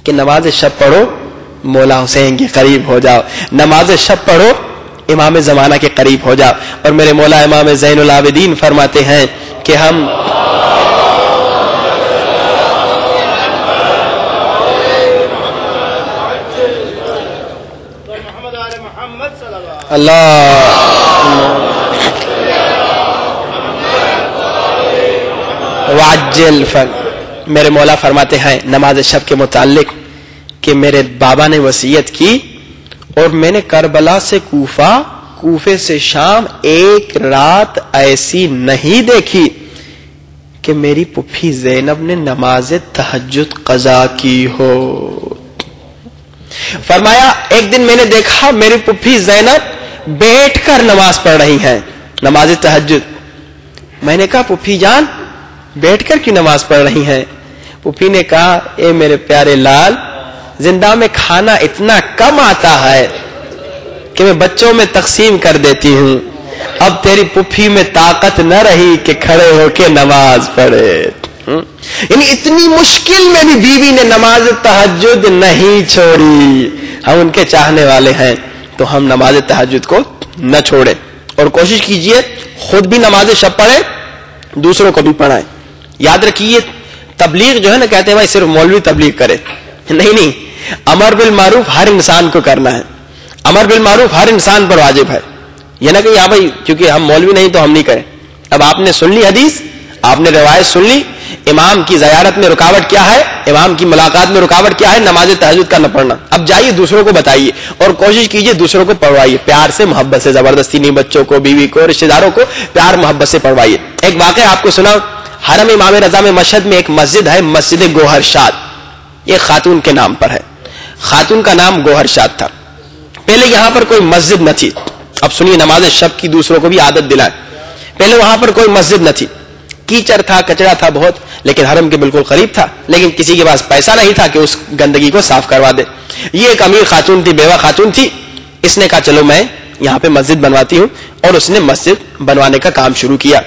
کہ نماز شب پڑھو مولا حسین کے قریب ہو جاؤ، نماز شب پڑھو امام زمانہ کے قریب ہو جاؤ. اور میرے مولا امام زین العابدین فرماتے ہیں کہ ہم وعجل فن. میرے مولا فرماتے ہیں نماز شب کے متعلق کہ میرے بابا نے وصیت کی اور میں نے کربلا سے کوفہ، کوفے سے شام ایک رات ایسی نہیں دیکھی کہ میری پھوپھی زینب نے نماز تہجد قضا کی ہو. فرمایا ایک دن میں نے دیکھا میری پھوپھی زینب بیٹھ کر نماز پڑھ رہی ہیں، نماز تہجد. میں نے کہا پھوپھی جان بیٹھ کر کیوں نماز پڑھ رہی ہیں؟ پھوپھی نے کہا اے میرے پیارے لال، زندہ میں کھانا اتنا کم آتا ہے کہ میں بچوں میں تقسیم کر دیتی ہوں. اب تیری پھوپھی میں طاقت نہ رہی کہ کھڑے ہو کے نماز پڑھے. یعنی اتنی مشکل میں بھی بیوی نے نماز تہجد نہیں چھوڑی. ہم ان کے چاہنے والے ہیں تو ہم نماز تہجد کو نہ چھوڑیں اور کوشش کیجئے خود بھی نماز شب پڑھیں، دوسروں کو بھی پڑھائیں. یاد رکھیے تبلیغ جو ہے نا، کہتے ہیں بھائی صرف مولوی تبلیغ کرے، نہیں، امر بالمعروف ہر انسان کو کرنا ہے. امر بالمعروف ہر انسان پر واجب ہے. یہ نہ کہ بھائی کیونکہ ہم مولوی نہیں تو ہم نہیں کریں. اب آپ نے سن لی حدیث، آپ نے روایت سن لی، امام کی زیارت میں رکاوٹ کیا ہے، امام کی ملاقات میں رکاوٹ کیا ہے؟ نماز تہجد کا نہ پڑھنا. اب جائیے دوسروں کو بتائیے اور کوشش کیجئے دوسروں کو پڑھوائیے، پیار سے محبت سے، زبردستی نہیں، بچوں کو، بیوی کو، رشتہ داروں کو پیار محبت سے پڑھوائیے. ایک واقعہ آپ کو سنا، حرم امام رضا میں مشہد میں ایک مسجد ہے، مسجد گوہر شاد. یہ خاتون کے نام پر ہے، خاتون کا نام گوہر شاد تھا. پہلے یہاں پر کوئی مسجد نہ تھی. اب سنیے نماز شب کی دوسروں کو بھی عادت دلائیں. پہلے وہاں پر کوئی مسجد نہ تھی، کیچڑ تھا، کچرا تھا بہت، لیکن حرم کے بالکل قریب تھا، لیکن کسی کے پاس پیسہ نہیں تھا کہ اس گندگی کو صاف کروا دے. یہ ایک امیر خاتون تھی، بیوہ خاتون تھی. اس نے کہا چلو میں یہاں پہ مسجد بنواتی ہوں، اور اس نے مسجد بنوانے کا کام شروع کیا.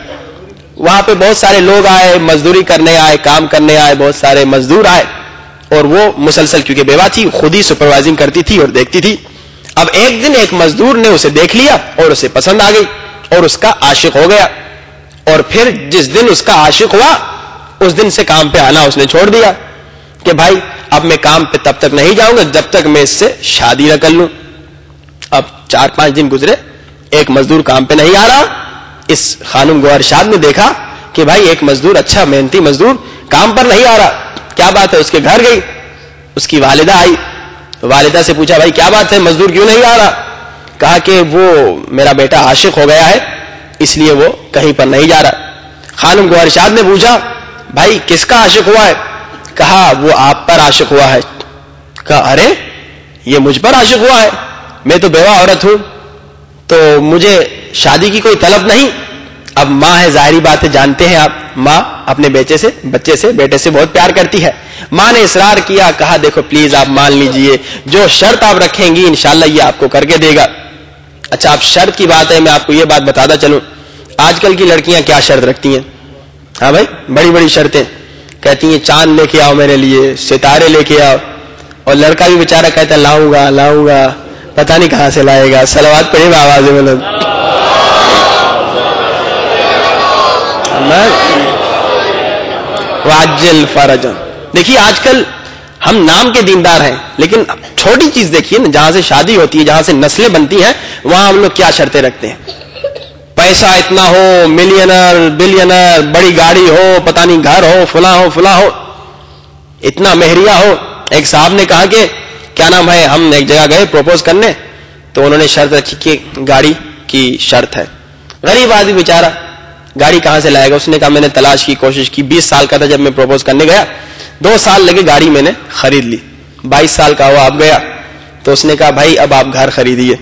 وہاں پہ بہت سارے لوگ آئے، مزدوری کرنے آئے، کام کرنے آئے، بہت سارے مزدور آئے، اور وہ مسلسل کیونکہ بیوہ تھی خود ہی سپروائزنگ کرتی تھی اور دیکھتی تھی. اب ایک دن ایک مزدور نے اسے دیکھ لیا اور اسے پسند آ گئی اور اس کا عاشق ہو گیا. اور پھر جس دن اس کا عاشق ہوا اس دن سے کام پہ آنا اس نے چھوڑ دیا کہ بھائی اب میں کام پہ تب تک نہیں جاؤں گا جب تک میں اس سے شادی نہ کر لوں. اب 4-5 دن گزرے، ایک مزدور کام پہ نہیں آ رہا. اس خانم گوہر شاد نے دیکھا کہ بھائی ایک مزدور، اچھا محنتی مزدور کام پر نہیں آ رہا، کیا بات ہے؟ اس کے گھر گئی، اس کی والدہ آئی، والدہ سے پوچھا بھائی کیا بات ہے، مزدور کیوں نہیں آ رہا؟ کہا کہ وہ میرا بیٹا عاشق ہو گیا ہے اس لیے وہ کہیں پر نہیں جا رہا. خانم گوہر شاد نے پوچھا بھائی کس کا عاشق ہوا ہے؟ کہا وہ آپ پر عاشق ہوا ہے. کہا ارے یہ مجھ پر عاشق ہوا ہے، میں تو بیوہ عورت ہوں، تو مجھے شادی کی کوئی طلب نہیں. اب ماں ہے، ظاہری بات ہے، جانتے ہیں آپ ماں اپنے بچے سے بیٹے سے بہت پیار کرتی ہے. ماں نے اصرار کیا, کہا دیکھو پلیز آپ مان لیجئے, جو شرط آپ رکھیں گی انشاءاللہ یہ آپ کو کر کے دے گا. اچھا اب شرط کی بات ہے, میں آپ کو یہ بات بتاتا چلوں, آج کل کی لڑکیاں کیا شرط رکھتی ہیں. ہاں بھائی, بڑی بڑی شرطیں کہتی ہیں, چاند لے کے آؤ میرے لیے, ستارے لے کے آؤ, اور لڑکا بھی بیچارہ کہتا ہے لاؤں گا پتہ نہیں کہاں سے لائے گا. صلوات پڑھیں میں آواز بلند. واجل فرجا. دیکھیے آج کل ہم نام کے دیندار ہیں, لیکن چھوٹی چیز دیکھیے نا, جہاں سے شادی ہوتی ہے, جہاں سے نسلیں بنتی ہیں, وہاں ہم لوگ کیا شرطیں رکھتے ہیں. پیسہ اتنا ہو, ملینر بلینر, بڑی گاڑی ہو, پتہ نہیں گھر ہو, فلاں ہو, اتنا مہریہ ہو. ایک صاحب نے کہا کہ کیا نام ہے, ہم ایک جگہ گئے پروپوز کرنے, تو انہوں نے شرط رکھی کہ گاڑی کی شرط ہے. غریب آدمی بیچارہ گاڑی کہاں سے لائے گا. اس نے کہا میں نے تلاش کی, کوشش کی, 20 سال کا تھا جب میں پروپوز کرنے گیا, 2 سال لگے, گاڑی میں نے خرید لی. 22 سال کا ہوا اب گیا, تو اس نے کہا بھائی اب آپ گھر خریدیے.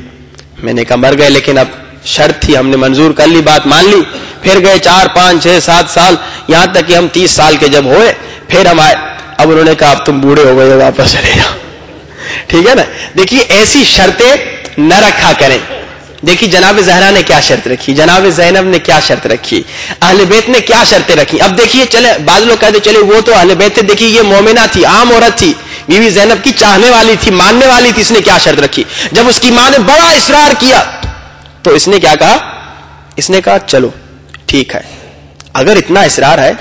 میں نے کہا مر گئے, لیکن اب شرط تھی, ہم نے منظور کر لی, بات مان لی. پھر گئے 4 5 6 7 سال, یہاں تک کہ ہم 30 سال کے جب ہوئے پھر ہم آئے. اب انہوں نے کہا اب تم بوڑھے ہو گئے, واپس چلے جاؤ. ٹھیک ہے نا. دیکھیے ایسی شرطیں نہ رکھا کریں. دیکھیے جناب زہرا نے کیا شرط رکھی, جناب زینب نے کیا شرط رکھی, اہل بیت نے کیا شرطیں رکھی. اب دیکھیے چلے, بعض لوگ کہتے چلے وہ تو اہل بیت تھے, دیکھیے یہ مومنہ تھی, عام عورت تھی, بیوی زینب کی چاہنے والی تھی, ماننے والی تھی. اس نے کیا شرط رکھی. جب اس کی ماں نے بڑا اصرار کیا تو اس نے کیا کہا, اس نے کہا چلو ٹھیک ہے, اگر اتنا اصرار ہے,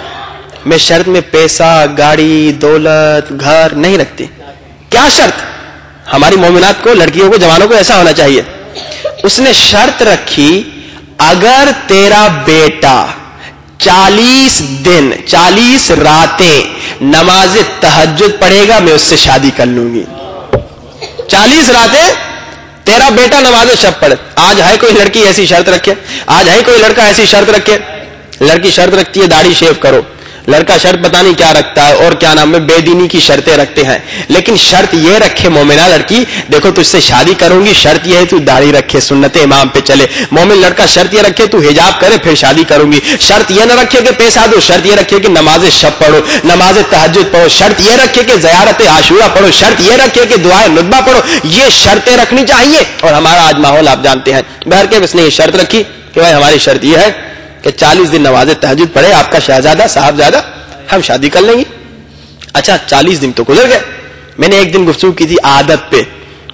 میں شرط میں پیسہ, گاڑی, دولت, گھر نہیں رکھتی. کیا شرط. ہماری مومنات کو, لڑکیوں کو, جوانوں کو ایسا ہونا چاہیے. اس نے شرط رکھی اگر تیرا بیٹا 40 دن 40 راتیں نماز تہجد پڑھے گا, میں اس سے شادی کر لوں گی. 40 راتیں تیرا بیٹا نماز شب پڑھے. آج ہے کوئی لڑکی ایسی شرط رکھے, آج ہے کوئی لڑکا ایسی شرط رکھے. لڑکی شرط رکھتی ہے داڑھی شیو کرو, لڑکا شرط پتہ نہیں کیا رکھتا ہے, اور کیا نام ہے بے دینی کی شرطیں رکھتے ہیں. لیکن شرط یہ رکھے مومنہ لڑکی, دیکھو تجھ سے شادی کروں گی, شرط یہ ہے تو داڑھی رکھے, سنت امام پہ چلے. مومن لڑکا شرط یہ رکھے تو حجاب کرے, پھر شادی کروں گی. شرط یہ نہ رکھے کہ پیسہ دو, شرط یہ رکھے کہ نماز شب پڑھو, نماز تہجد پڑھو. شرط یہ رکھے کہ زیارت عاشورہ پڑھو, شرط یہ رکھے کہ دعائے ندبہ پڑھو. یہ شرطیں رکھنی چاہیے. اور ہمارا آج ماحول آپ جانتے ہیں, بہر کے اس نے یہ شرط رکھی کہ بھائی ہماری شرط یہ ہے کہ 40 دن نماز تہجد پڑھے آپ کا شہزادہ صاحبزادہ, ہم شادی کر لیں گے. اچھا 40 دن تو گزر گئے. میں نے ایک دن گفتگو کی تھی عادت پہ,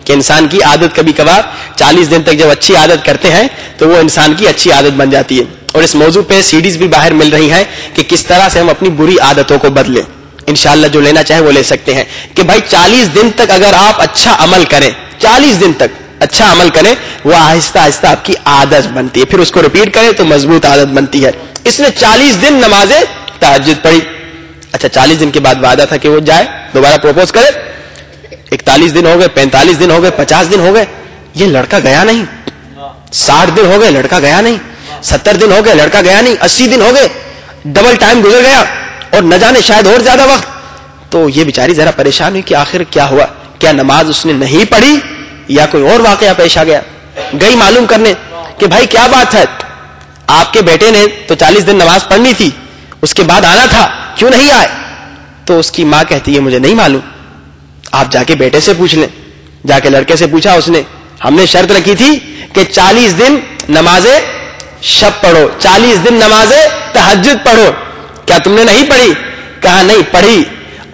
کہ انسان کی عادت کبھی کبھار 40 دن تک جب اچھی عادت کرتے ہیں تو وہ انسان کی اچھی عادت بن جاتی ہے. اور اس موضوع پہ سیڈیز بھی باہر مل رہی ہیں کہ کس طرح سے ہم اپنی بری عادتوں کو بدلیں. انشاءاللہ جو لینا چاہے وہ لے سکتے ہیں. کہ بھائی 40 دن تک اگر آپ اچھا عمل کریں, 40 دن تک اچھا عمل کریں, وہ آہستہ آہستہ آپ کی عادت بنتی ہے, پھر اس کو ریپیٹ کریں تو مضبوط عادت بنتی ہے. اس نے 40 دن نماز تہجد پڑھی. اچھا 40 دن کے بعد وعدہ تھا کہ وہ جائے دوبارہ پروپوز کرے. 41 دن ہو گئے, 45 دن ہو گئے, 50 دن ہو گئے, یہ لڑکا گیا نہیں. 60 دن ہو گئے, لڑکا گیا نہیں. 70 دن ہو گئے, لڑکا گیا نہیں. 80 دن ہو گئے, ڈبل ٹائم گزر گیا, اور نہ جانے شاید اور زیادہ وقت. تو یہ بیچاری ذرا پریشان ہوئی کہ آخر کیا ہوا, کیا نماز اس نے نہیں پڑھی یا کوئی اور واقعہ پیش آ گیا. گئی معلوم کرنے کہ بھائی کیا بات ہے, آپ کے بیٹے نے تو 40 دن نماز پڑھنی تھی, اس کے بعد آنا تھا, کیوں نہیں آئے. تو اس کی ماں کہتی ہے مجھے نہیں معلوم, آپ جا کے بیٹے سے پوچھ لیں. جا کے لڑکے سے پوچھا اس نے, ہم نے شرط رکھی تھی کہ 40 دن نماز شب پڑھو, 40 دن نماز تہجد پڑھو, کیا تم نے نہیں پڑھی. کہا نہیں پڑھی,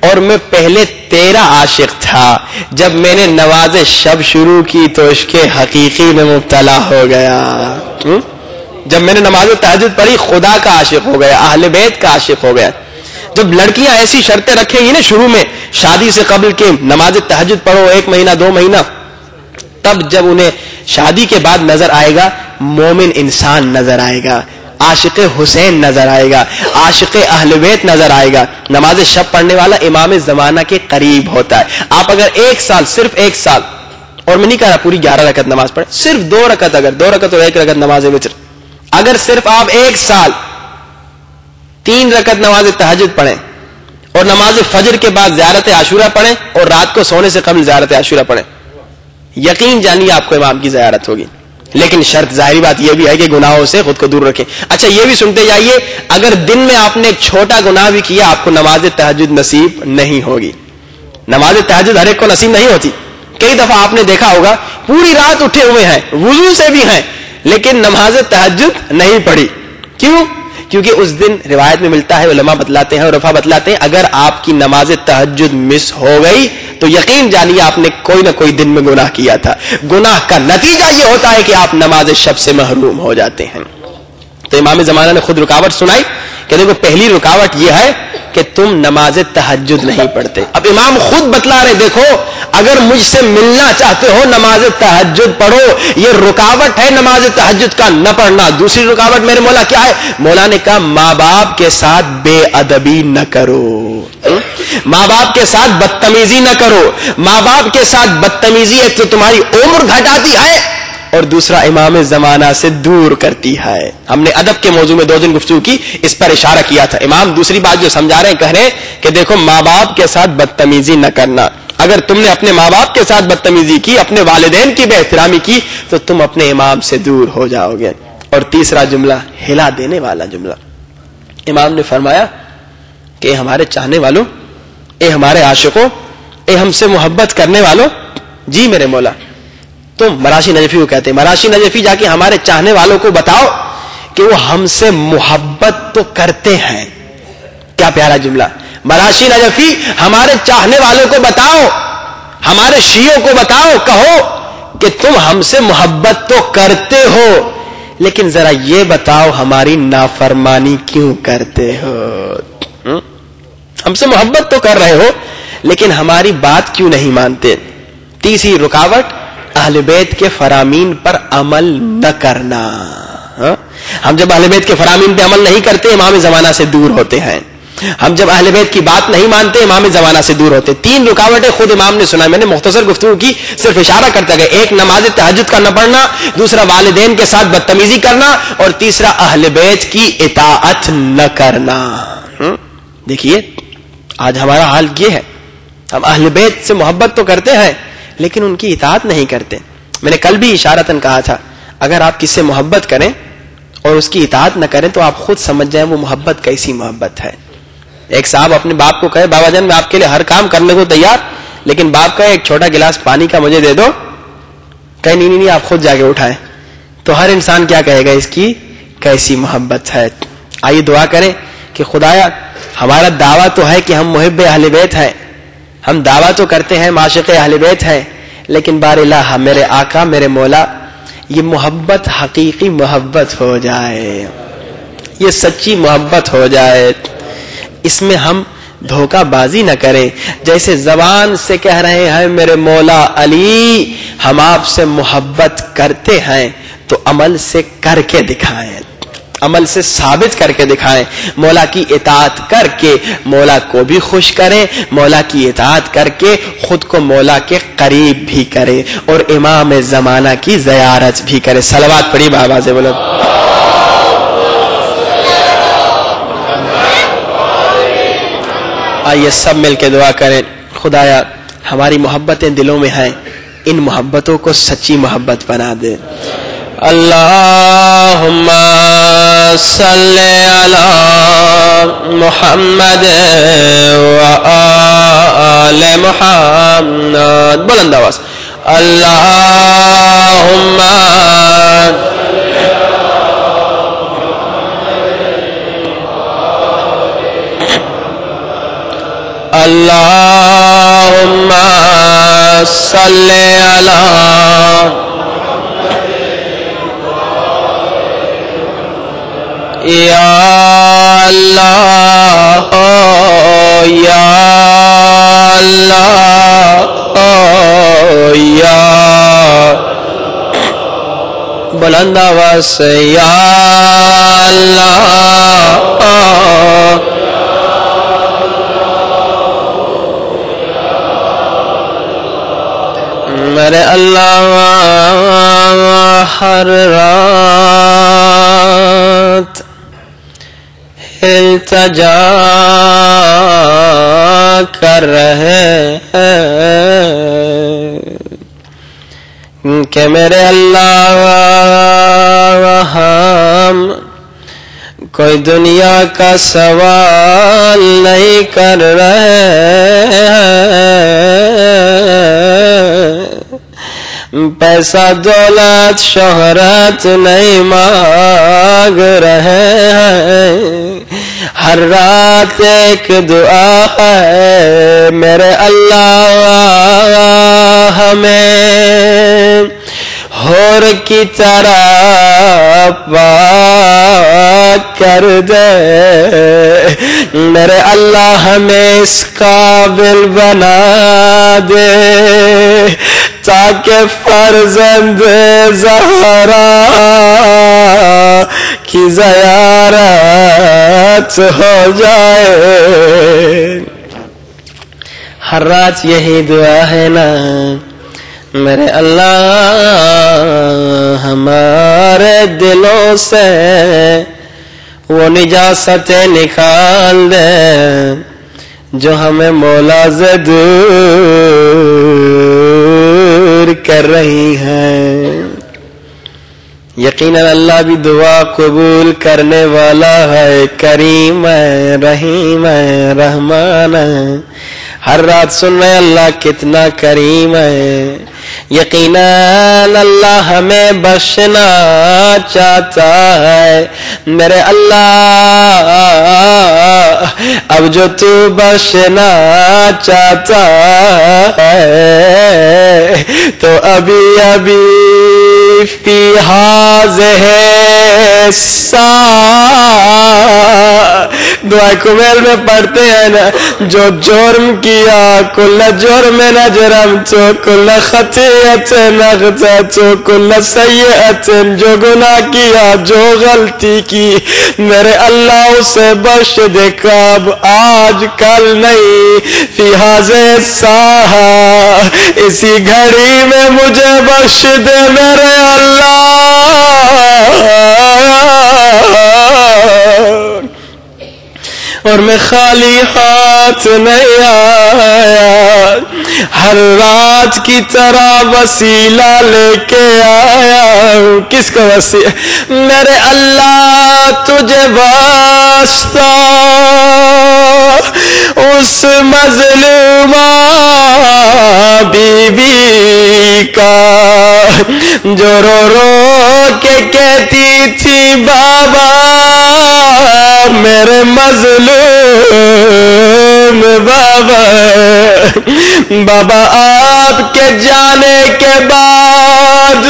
اور میں پہلے تیرا عاشق تھا, جب میں نے نماز شب شروع کی تو عشق حقیقی میں مبتلا ہو گیا. جب میں نے نماز تہجد پڑھی خدا کا عاشق ہو گیا, اہل بیت کا عاشق ہو گیا. جب لڑکیاں ایسی شرطیں رکھیں گی نا شروع میں, شادی سے قبل کے نماز تہجد پڑھو 1 مہینہ 2 مہینہ, تب جب انہیں شادی کے بعد نظر آئے گا مومن انسان نظر آئے گا, عاشق حسین نظر آئے گا, عاشق اہل بیت نظر آئے گا. نماز شب پڑھنے والا امام زمانہ کے قریب ہوتا ہے. آپ اگر 1 سال, صرف 1 سال, اور میں نہیں کہہ رہا پوری 11 رکعت نماز پڑھیں, صرف 2 رکعت, اگر 2 رکعت اور 1 رکعت نماز وتر, اگر صرف آپ 1 سال 3 رکعت نماز تہجد پڑھیں, اور نماز فجر کے بعد زیارت عاشورہ پڑھیں, اور رات کو سونے سے قبل زیارت عاشورہ پڑھیں, یقین جانیے آپ کو امام کی زیارت ہوگی. لیکن شرط ظاہری بات یہ بھی ہے کہ گناہوں سے خود کو دور رکھیں. اچھا یہ بھی سنتے جائیے, اگر دن میں آپ نے ایک چھوٹا گناہ بھی کیا آپ کو نماز تہجد نصیب نہیں ہوگی. نماز تہجد ہر ایک کو نصیب نہیں ہوتی. کئی دفعہ آپ نے دیکھا ہوگا پوری رات اٹھے ہوئے ہیں, وضو سے بھی ہیں, لیکن نماز تہجد نہیں پڑھی. کیوں؟ کیونکہ اس دن روایت میں ملتا ہے, علماء بتلاتے ہیں اور رفع بتلاتے ہیں, اگر آپ کی نماز تہجد مس ہو گئی تو یقین جانیے آپ نے کوئی نہ کوئی دن میں گناہ کیا تھا. گناہ کا نتیجہ یہ ہوتا ہے کہ آپ نماز شب سے محروم ہو جاتے ہیں. تو امام زمانہ نے خود رکاوٹ سنائی کہ دیکھو پہلی رکاوٹ یہ ہے کہ تم نماز تہجد نہیں پڑھتے. اب امام خود بتلا رہے, دیکھو اگر مجھ سے ملنا چاہتے ہو نماز تہجد پڑھو, یہ رکاوٹ ہے نماز تہجد کا نہ پڑھنا. دوسری رکاوٹ میرے مولا کیا ہے؟ مولا نے کہا ماں باپ کے ساتھ بے ادبی نہ کرو, ماں باپ کے ساتھ بدتمیزی نہ کرو. ماں باپ کے ساتھ بدتمیزی ایک تو تمہاری عمر گھٹاتی ہے اور دوسرا امام زمانہ سے دور کرتی ہے. ہم نے ادب کے موضوع میں 2 دن گفتگو کی, اس پر اشارہ کیا تھا. امام دوسری بات جو سمجھا رہے ہیں, کہہ رہے ہیں کہ دیکھو ماں باپ کے ساتھ بدتمیزی نہ کرنا. اگر تم نے اپنے ماں باپ کے ساتھ بدتمیزی کی, اپنے والدین کی بے احترامی کی, تو تم اپنے امام سے دور ہو جاؤ گے. اور تیسرا جملہ ہلا دینے والا جملہ, امام نے فرمایا کہ اے ہمارے چاہنے والوں, اے ہمارے عاشقوں, اے ہم سے محبت کرنے والوں, جی میرے مولا تم, مراشی نجفی کو کہتے ہیں, مراشی نجفی جا کے ہمارے چاہنے والوں کو بتاؤ کہ وہ ہم سے محبت تو کرتے ہیں. کیا پیارا جملہ. مراشی نجفی ہمارے چاہنے والوں کو بتاؤ, ہمارے شیعوں کو بتاؤ, کہو کہ تم ہم سے محبت تو کرتے ہو, لیکن ذرا یہ بتاؤ ہماری نافرمانی کیوں کرتے ہو. ہم سے محبت تو کر رہے ہو لیکن ہماری بات کیوں نہیں مانتے. تیسری رکاوٹ اہل بیت کے فرامین پر عمل نہ کرنا. ہم جب اہل بیت کے فرامین پہ عمل نہیں کرتے امام زمانہ سے دور ہوتے ہیں. ہم جب اہل بیت کی بات نہیں مانتے امام زمانہ سے دور ہوتے. 3 رکاوٹیں خود امام نے سنا, میں نے مختصر گفتگو کی, صرف اشارہ کرتا گیا. ایک نماز تہجد کا نہ پڑھنا, دوسرا والدین کے ساتھ بدتمیزی کرنا, اور تیسرا اہل بیت کی اطاعت نہ کرنا. دیکھیے آج ہمارا حال یہ ہے, ہم اہل بیت سے محبت تو کرتے ہیں لیکن ان کی اطاعت نہیں کرتے. میں نے کل بھی اشارتاً کہا تھا, اگر آپ کس سے محبت کریں اور اس کی اطاعت نہ کریں تو آپ خود سمجھ جائیں وہ محبت کیسی محبت ہے. ایک صاحب اپنے باپ کو کہے بابا جان میں آپ کے لیے ہر کام کرنے کو تیار, لیکن باپ کہے ایک چھوٹا گلاس پانی کا مجھے دے دو, کہے نہیں آپ خود جا کے اٹھائیں. تو ہر انسان کیا کہے گا اس کی کیسی محبت ہے. آئیے دعا کریں کہ خدایا ہمارا دعویٰ تو ہے کہ ہم محب اہل بیت ہیں, ہم دعویٰ تو کرتے ہیں معاشق اہل بیت ہیں, لیکن بار الہ میرے آقا میرے مولا یہ محبت حقیقی محبت ہو جائے, یہ سچی محبت ہو جائے, اس میں ہم دھوکہ بازی نہ کریں. جیسے زبان سے کہہ رہے ہیں میرے مولا علی ہم آپ سے محبت کرتے ہیں, تو عمل سے کر کے دکھائیں, عمل سے ثابت کر کے دکھائیں. مولا کی اطاعت کر کے مولا کو بھی خوش کریں, مولا کی اطاعت کر کے خود کو مولا کے قریب بھی کریں, اور امام زمانہ کی زیارت بھی کریں. صلوات پڑھی بابا سے بولو. آئیے سب مل کے دعا کریں, خدایا ہماری محبتیں دلوں میں ہیں, ان محبتوں کو سچی محبت بنا دے. اللہم صلی علی محمد و آل محمد. بلند آواز. اللہم اللہم صلی علی یا اللہ یا اللہ یا بلند آواز سے یا اللہ میرے اللہ ہر رات التجا کر رہے ہیں کہ میرے اللہ ہم کوئی دنیا کا سوال نہیں کر رہے ہیں، پیسہ دولت شہرت نہیں مانگ رہے ہیں، ہر رات ایک دعا ہے میرے اللہ ہمیں حور کی طرح پاک کر دے، میرے اللہ ہمیں اس قابل بنا دے تاکہ فرزند زہرا کی زیارت ہو جائے۔ ہر رات یہی دعا ہے نا، میرے اللہ ہمارے دلوں سے وہ نجاستیں نکال دے جو ہمیں مولا سے دور کر رہی ہیں۔ یقیناً اللہ بھی دعا قبول کرنے والا ہے، کریم ہے، رحیم ہے، رحمان ہے۔ ہر رات سن رہے اللہ کتنا کریم ہے۔ یقیناً اللہ ہمیں بخشنا چاہتا ہے، میرے اللہ اب جو تو بخشنا چاہتا ہے تو ابھی ابھی فی ہاذہ سا دعا کمیل میں پڑھتے ہیں نا، جو جرم کیا کل جرم نجرمت کل خطیئت نغتت کل سیئت، جو گناہ کیا جو غلطی کی میرے اللہ اسے بخش دے، کب آج کل نہیں، فی ہاذہ الساعہ اسی گھڑی میں مجھے بخش دے میرے اللہ۔ اور میں خالی ہاتھ نہیں آیا، ہر رات کی طرح وسیلہ لے کے آیا ہوں۔ کس کا وسیلہ؟ میرے اللہ تجھے واسطہ اس مظلومہ بی بی کا جو رو رو کے کہتی تھی بابا میرے مظلوم بابا، بابا آپ کے جانے کے بعد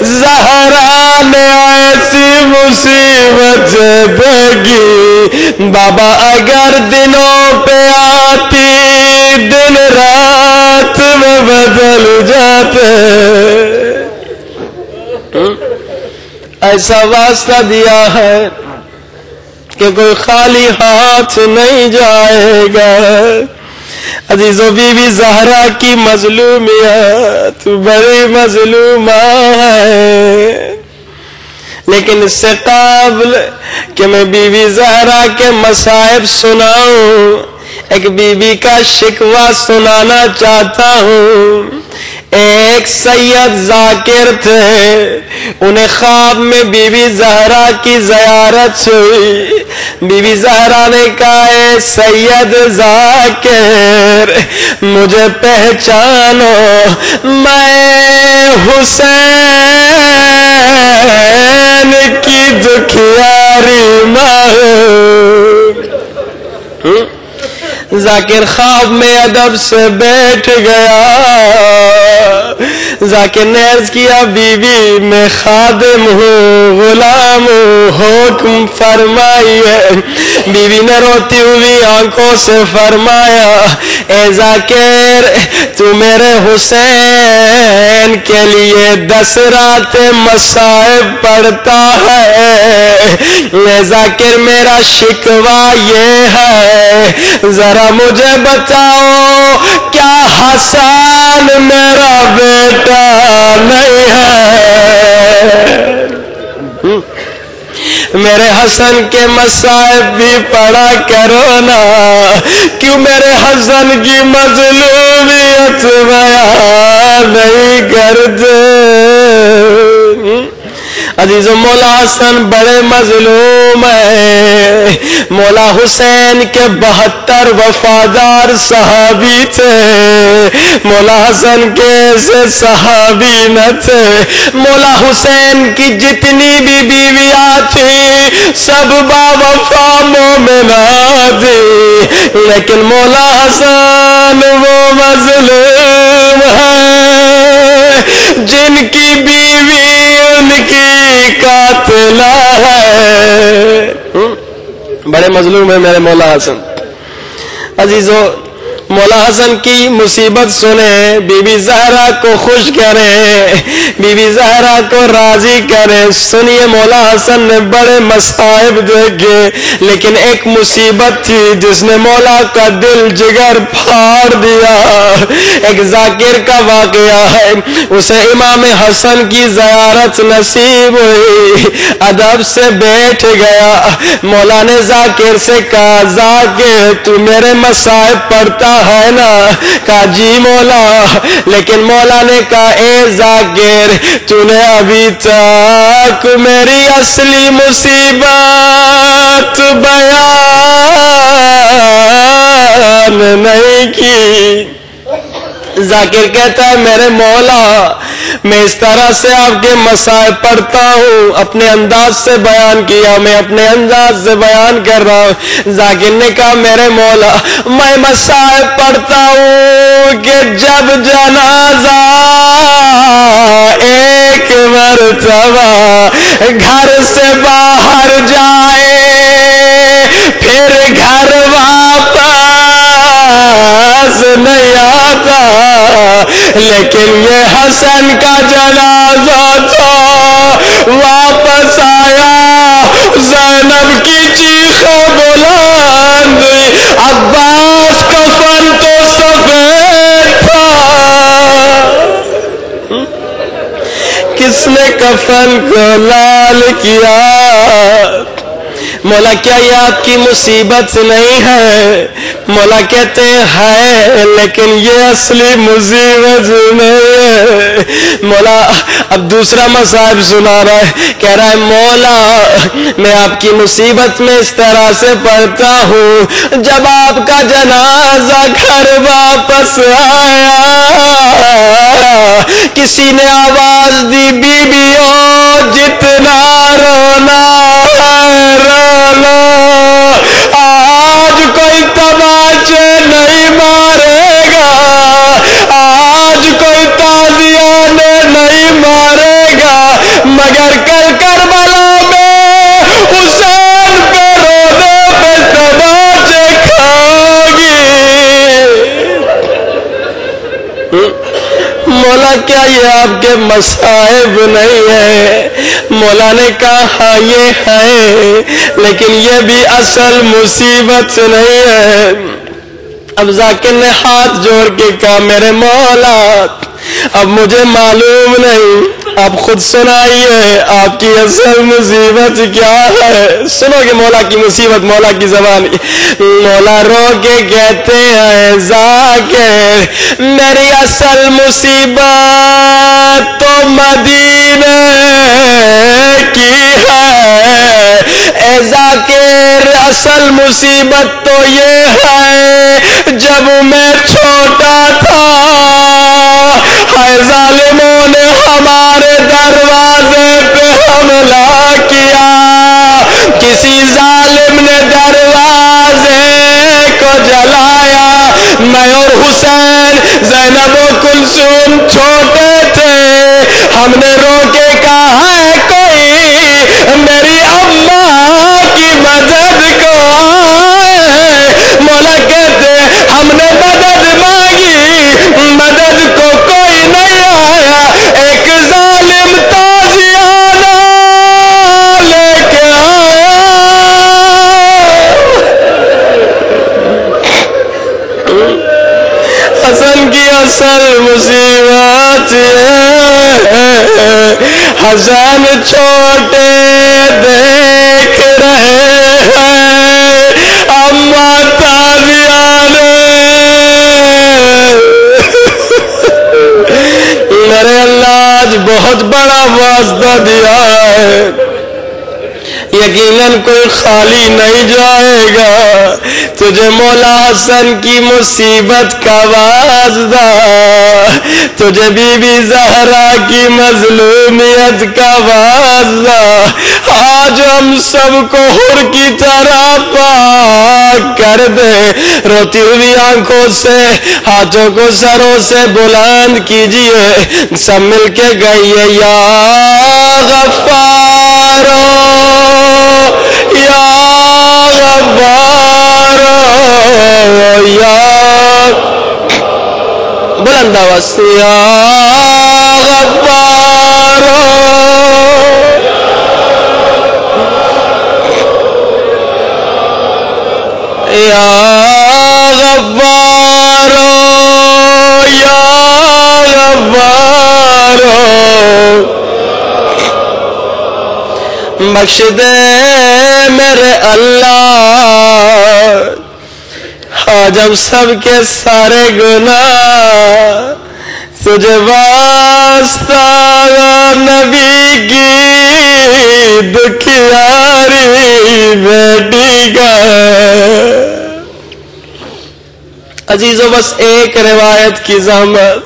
زہرا نے ایسی مصیبت دیکھی، بابا اگر دنوں پہ آتی دن رات میں بدل جاتے۔ ایسا واسطہ دیا ہے کہ کوئی خالی ہاتھ نہیں جائے گا۔ عزیزو بی بی زہرا کی مظلومیت بڑی مظلومہ ہے، لیکن اس سے قبل کہ میں بی بی زہرا کے مصائب سناؤں، ایک بی بی کا شکوہ سنانا چاہتا ہوں۔ ایک سید ذاکر تھے، انہیں خواب میں بی بی زہرا کی زیارت ہوئی۔ بی بی زہرا نے کہا اے سید ذاکر مجھے پہچانو، میں حسین کی دکھیاری ماں ہوں۔ ذاکر خواب میں ادب سے بیٹھ گیا۔ ذاکر نے عرض کیا بی بی میں خادم ہوں، غلام ہوں، حکم فرمائیے۔ بی بی نے روتی ہوئی آنکھوں سے فرمایا اے ذاکر تو میرے حسین کے لیے 10 رات مصائب پڑھتا ہے، اے ذاکر میرا شکوہ یہ ہے ذرا مجھے بتاؤ کیا حسن میرا بیٹا نہیں ہے؟ میرے حسن کے مصائب بھی پڑھا کرو نا، کیوں میرے حسن کی مظلومیت بیان نہیں کرتے؟ عزیزو مولا حسن بڑے مظلوم ہیں. مولا حسین کے 72 وفادار صحابی تھے. مولا حسن کے ایسے صحابی نہ تھے. مولا حسین کی جتنی بھی بیویاں تھی سب با وفا مومنات تھی، لیکن مولا حسن وہ مظلوم ہے جن کی بیوی ان کی قاتلہ ہے. بڑے مظلوم ہے میرے مولا حسن. عزیزو مولا حسن کی مصیبت سنیں، بی بی زہرا کو خوش کریں، بی بی زہرا کو راضی کریں. سنیے مولا حسن نے بڑے مصائب دیکھے، لیکن ایک مصیبت تھی جس نے مولا کا دل جگر پھاڑ دیا. ایک ذاکر کا واقعہ ہے، اسے امام حسن کی زیارت نصیب ہوئی، ادب سے بیٹھ گیا. مولا نے ذاکر سے کہا ذاکر تو میرے مصائب پڑھتا ہے نا؟ کہا جی مولا. لیکن مولا نے کہا اے ذاکر تو نے ابھی تک میری اصلی مصیبت بیان نہیں کی. ذاکر کہتا ہے میرے مولا میں اس طرح سے آپ کے مصائب پڑھتا ہوں، اپنے انداز سے بیان کیا، میں اپنے انداز سے بیان کر رہا ہوں. ذاکر نے کہا میرے مولا میں مصائب پڑھتا ہوں کہ جب جنازہ ایک مرتبہ گھر سے باہر جائے پھر گھر واپس نہیں آتا. لیکن یہ حسن کا جنازہ تھا، واپس آیا، زینب کی چیخیں بلند، عباس کفن تو سفید تھا. کس نے کفن کو لال کیا؟ مولا کیا یہ آپ کی مصیبت نہیں ہے؟ مولا کہتے ہیں لیکن یہ اصلی مصیبت نہیں ہے. مولا اب دوسرا مصائب سنا رہا ہے، کہہ رہا ہے مولا میں آپ کی مصیبت میں اس طرح سے پڑھتا ہوں جب آپ کا جنازہ گھر واپس آیا کسی نے آواز دی بیویوں جتنا رونا ہے رونا، آج کوئی تماچے نہیں مارے گا، آج کوئی تازیانے نہیں مارے گا، مگر کل کربلا میں حسین پہ رونے پہ تماچے کھاؤگی. مولا کیا یہ آپ کے مصائب نہیں ہے؟ مولا نے کہا ہاں یہ ہے، لیکن یہ بھی اصل مصیبت نہیں ہے. اب ذاکر نے ہاتھ جوڑ کے کہا میرے مولا اب مجھے معلوم نہیں، آپ خود سنائیے آپ کی اصل مصیبت کیا ہے. سنو گے مولا کی مصیبت مولا کی زبان. مولا رو کے کہتے ہیں ذاکر میری اصل مصیبت تو مدینے کی ہے. اے ذاکر اصل مصیبت تو یہ ہے جب میں چھوٹا تھا ہائے ظالموں نے ہمارے دروازے پہ حملہ کیا، کسی ظالم نے دروازے کو جلایا، میں اور حسین زینب و کلثوم چھوٹے تھے، ہم نے رو کے کہا ہے کوئی میری اماں کی مدد کو آئے. مولا کہتے ہم نے مدد مانگی، مدد کو کوئی نہیں آیا، ایک ظالم تازیانہ لے کے آیا. حسن کی اصل مصیبت حسن چھوٹے دیکھ رہے ہیں اما تازیانے. میرے اللہ آج بہت بڑا واسطہ دیا ہے، یقیناً کوئی خالی نہیں جائے گا، تجھے مولا حسن کی مصیبت کا واسطہ، تجھے بی بی زہرا کی مظلومیت کا واسطہ، آج ہم سب کو حر کی طرح پاک کر دے، روتی ہوئی آنکھوں سے ہاتھوں کو سروں سے بلند کیجئے، سب مل کے گئیے یا غفارو یا غفارو یا بلند آواز سے یا غفارو یا غفارو یا غفارو بخش دے میرے اللہ، آج ہم سب کے سارے گناہ تجھے واسطہ نبی کی دکھیاری بیٹی کا۔ عزیزو بس ایک روایت کی زحمت،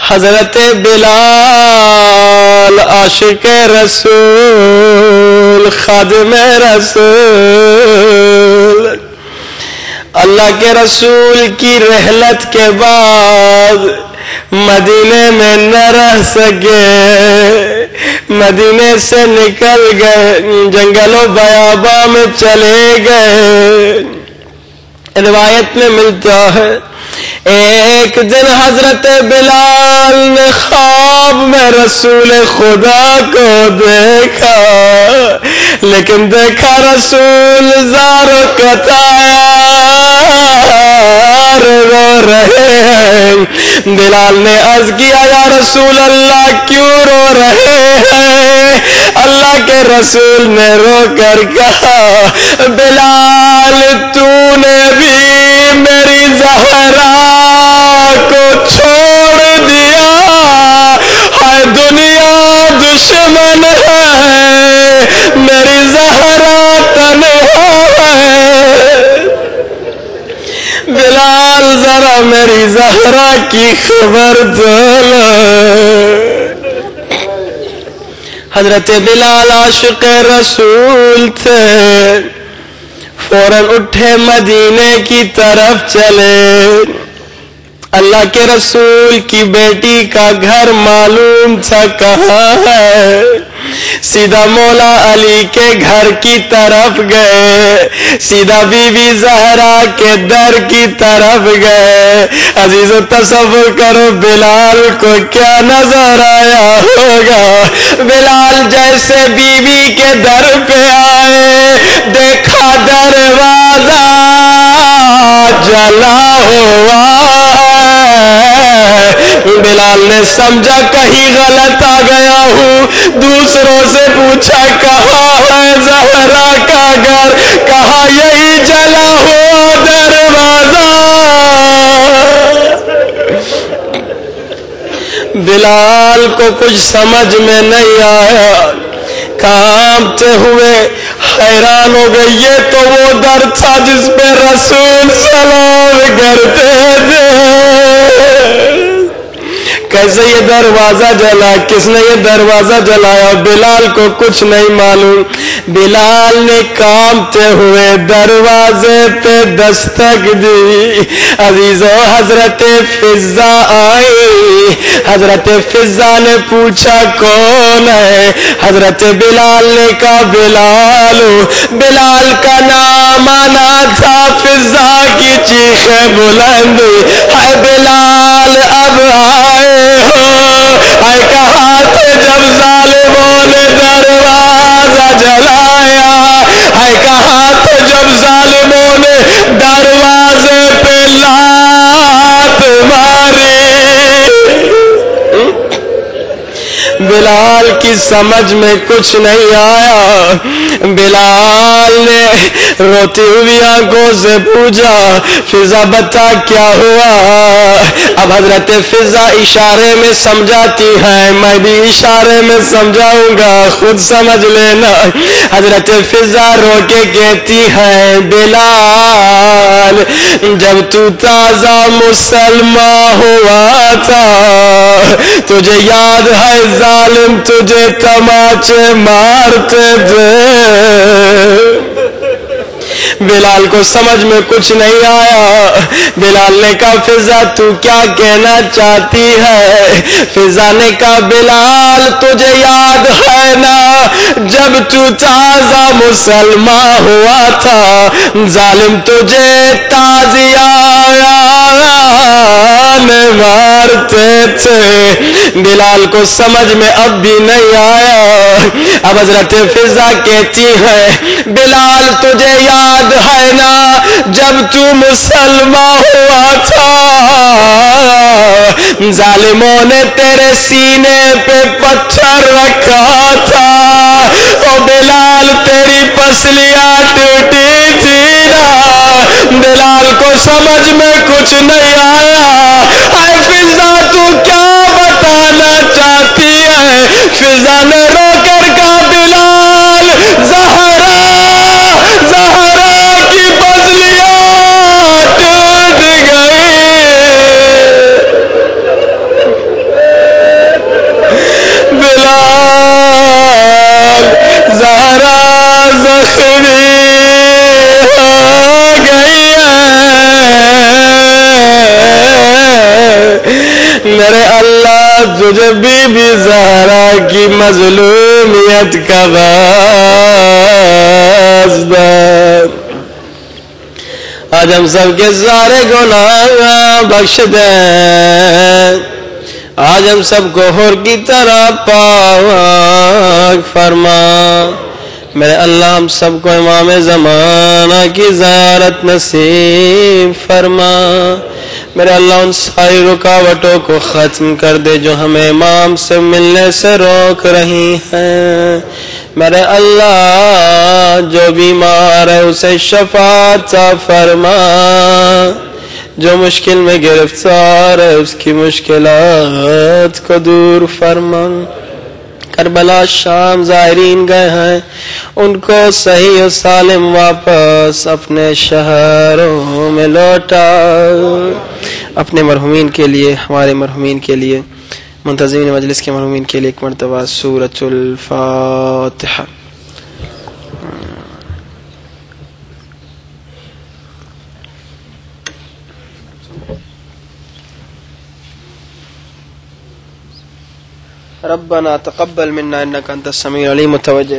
حضرت بلال عاشق رسول خادم رسول، اللہ کے رسول کی رحلت کے بعد مدینے میں نہ رہ سکے، مدینے سے نکل گئے، جنگل و بیاباں میں چلے گئے۔ روایت میں ملتا ہے ایک دن حضرت بلال نے خواب میں رسول خدا کو دیکھا، لیکن دیکھا رسول زار و قطار رو رہے ہیں۔ بلال نے عرض کیا یا رسول اللہ کیوں رو رہے ہیں؟ اللہ کے رسول نے رو کر کہا بلال تو نے بھی میری زہرا کو چھوڑ دیا، ہائے دنیا دشمن ہے میری زہرا تنہا ہے، بلال ذرا میری زہرا کی خبر تو لو۔ حضرت بلال عاشق رسول تھے، فوراً اٹھے مدینے کی طرف چلے۔ اللہ کے رسول کی بیٹی کا گھر معلوم تھا کہاں ہے، سیدھا مولا علی کے گھر کی طرف گئے، سیدھا بی بی زہرا کے در کی طرف گئے۔ عزیزو تصور کرو بلال کو کیا نظر آیا ہوگا۔ بلال جیسے بی بی کے در پہ آئے، دیکھا دروازہ جلا ہوا، بلال نے سمجھا کہیں غلط آ گیا ہوں، دوسروں سے پوچھا کہاں ہے زہرا کا گھر، کہا یہی جلا ہوا دروازہ۔ بلال کو کچھ سمجھ میں نہیں آیا، کانپتے ہوئے حیران ہو گئے، یہ تو وہ در تھا جس پہ رسول سلام کرتے تھے، کیسے یہ دروازہ جلا، کس نے یہ دروازہ جلایا؟ بلال کو کچھ نہیں معلوم۔ بلال نے کانپتے ہوئے دروازے پہ دستک دی۔ عزیزو حضرت فضا آئی، حضرت فضا نے پوچھا کون ہے؟ حضرت بلال نے کہا بلال۔ بلال کا نام آنا تھا، فضا کی چیخیں بلند، ہائے بلال اب آئے ہو، ہائے کہاں تھے جب ظالموں نے دروازہ جلایا، ہائے کہاں تھے جب ظالموں نے دروازے پہ لات ماری۔ بلال کی سمجھ میں کچھ نہیں آیا. بلال نے روتی ہوئی آنکھوں سے پوچھا فضا بتا کیا ہوا. اب حضرت فضا اشارے میں سمجھاتی ہے, میں بھی اشارے میں سمجھاؤں گا, خود سمجھ لینا. حضرت فضا رو کے کہتی ہے بلال جب تو تازہ مسلمان ہوا تھا تجھے یاد ہے ظالم تجھے تماچے مارتے تھے. بلال کو سمجھ میں کچھ نہیں آیا. بلال نے کہا فضا تو کیا کہنا چاہتی ہے؟ فضا نے کہا بلال تجھے یاد ہے نا جب تو تازہ مسلمان ہوا تھا ظالم تجھے تازیان مارتے تھے. بلال کو سمجھ میں اب بھی نہیں آیا. اب حضرت فضا کہتی ہے بلال تجھے یاد ہے نا جب تو مسلمان ہوا تھا ظالموں نے تیرے سینے پہ پتھر رکھا تھا. او بلال تیری پسلیاں ٹوٹی تھی نا. بلال کو سمجھ میں کچھ نہیں آیا. اے فضا تو کیا بتانا چاہتی ہے؟ فضا نے رو کر کہا بلال زہرا کی پسلیاں ٹوٹ گئی. بلال زہرا زخمی ہو گئی میرے اللہ. تجھے بی بی زہرا کی مظلومیت کا واسطہ آج ہم سب کے سارے گناہ بخش دیں. آج ہم سب کو حور کی طرح پاک فرما. میرے اللہ ہم سب کو امام زمانہ کی زیارت نصیب فرما. میرے اللہ ان ساری رکاوٹوں کو ختم کر دے جو ہمیں امام سے ملنے سے روک رہی ہیں. میرے اللہ جو بیمار ہے اسے شفاعت عطا فرما. جو مشکل میں گرفتار ہے اس کی مشکلات کو دور فرما. کربلا شام زائرین گئے ہیں ان کو صحیح و سالم واپس اپنے شہروں میں لوٹا. اپنے مرحومین کے لیے ہمارے مرحومین کے لیے منتظمین مجلس کے مرحومین کے لیے ایک مرتبہ سورۃ الفاتحہ. ربنا تقبل منا انك انت السميع العليم. متوجہ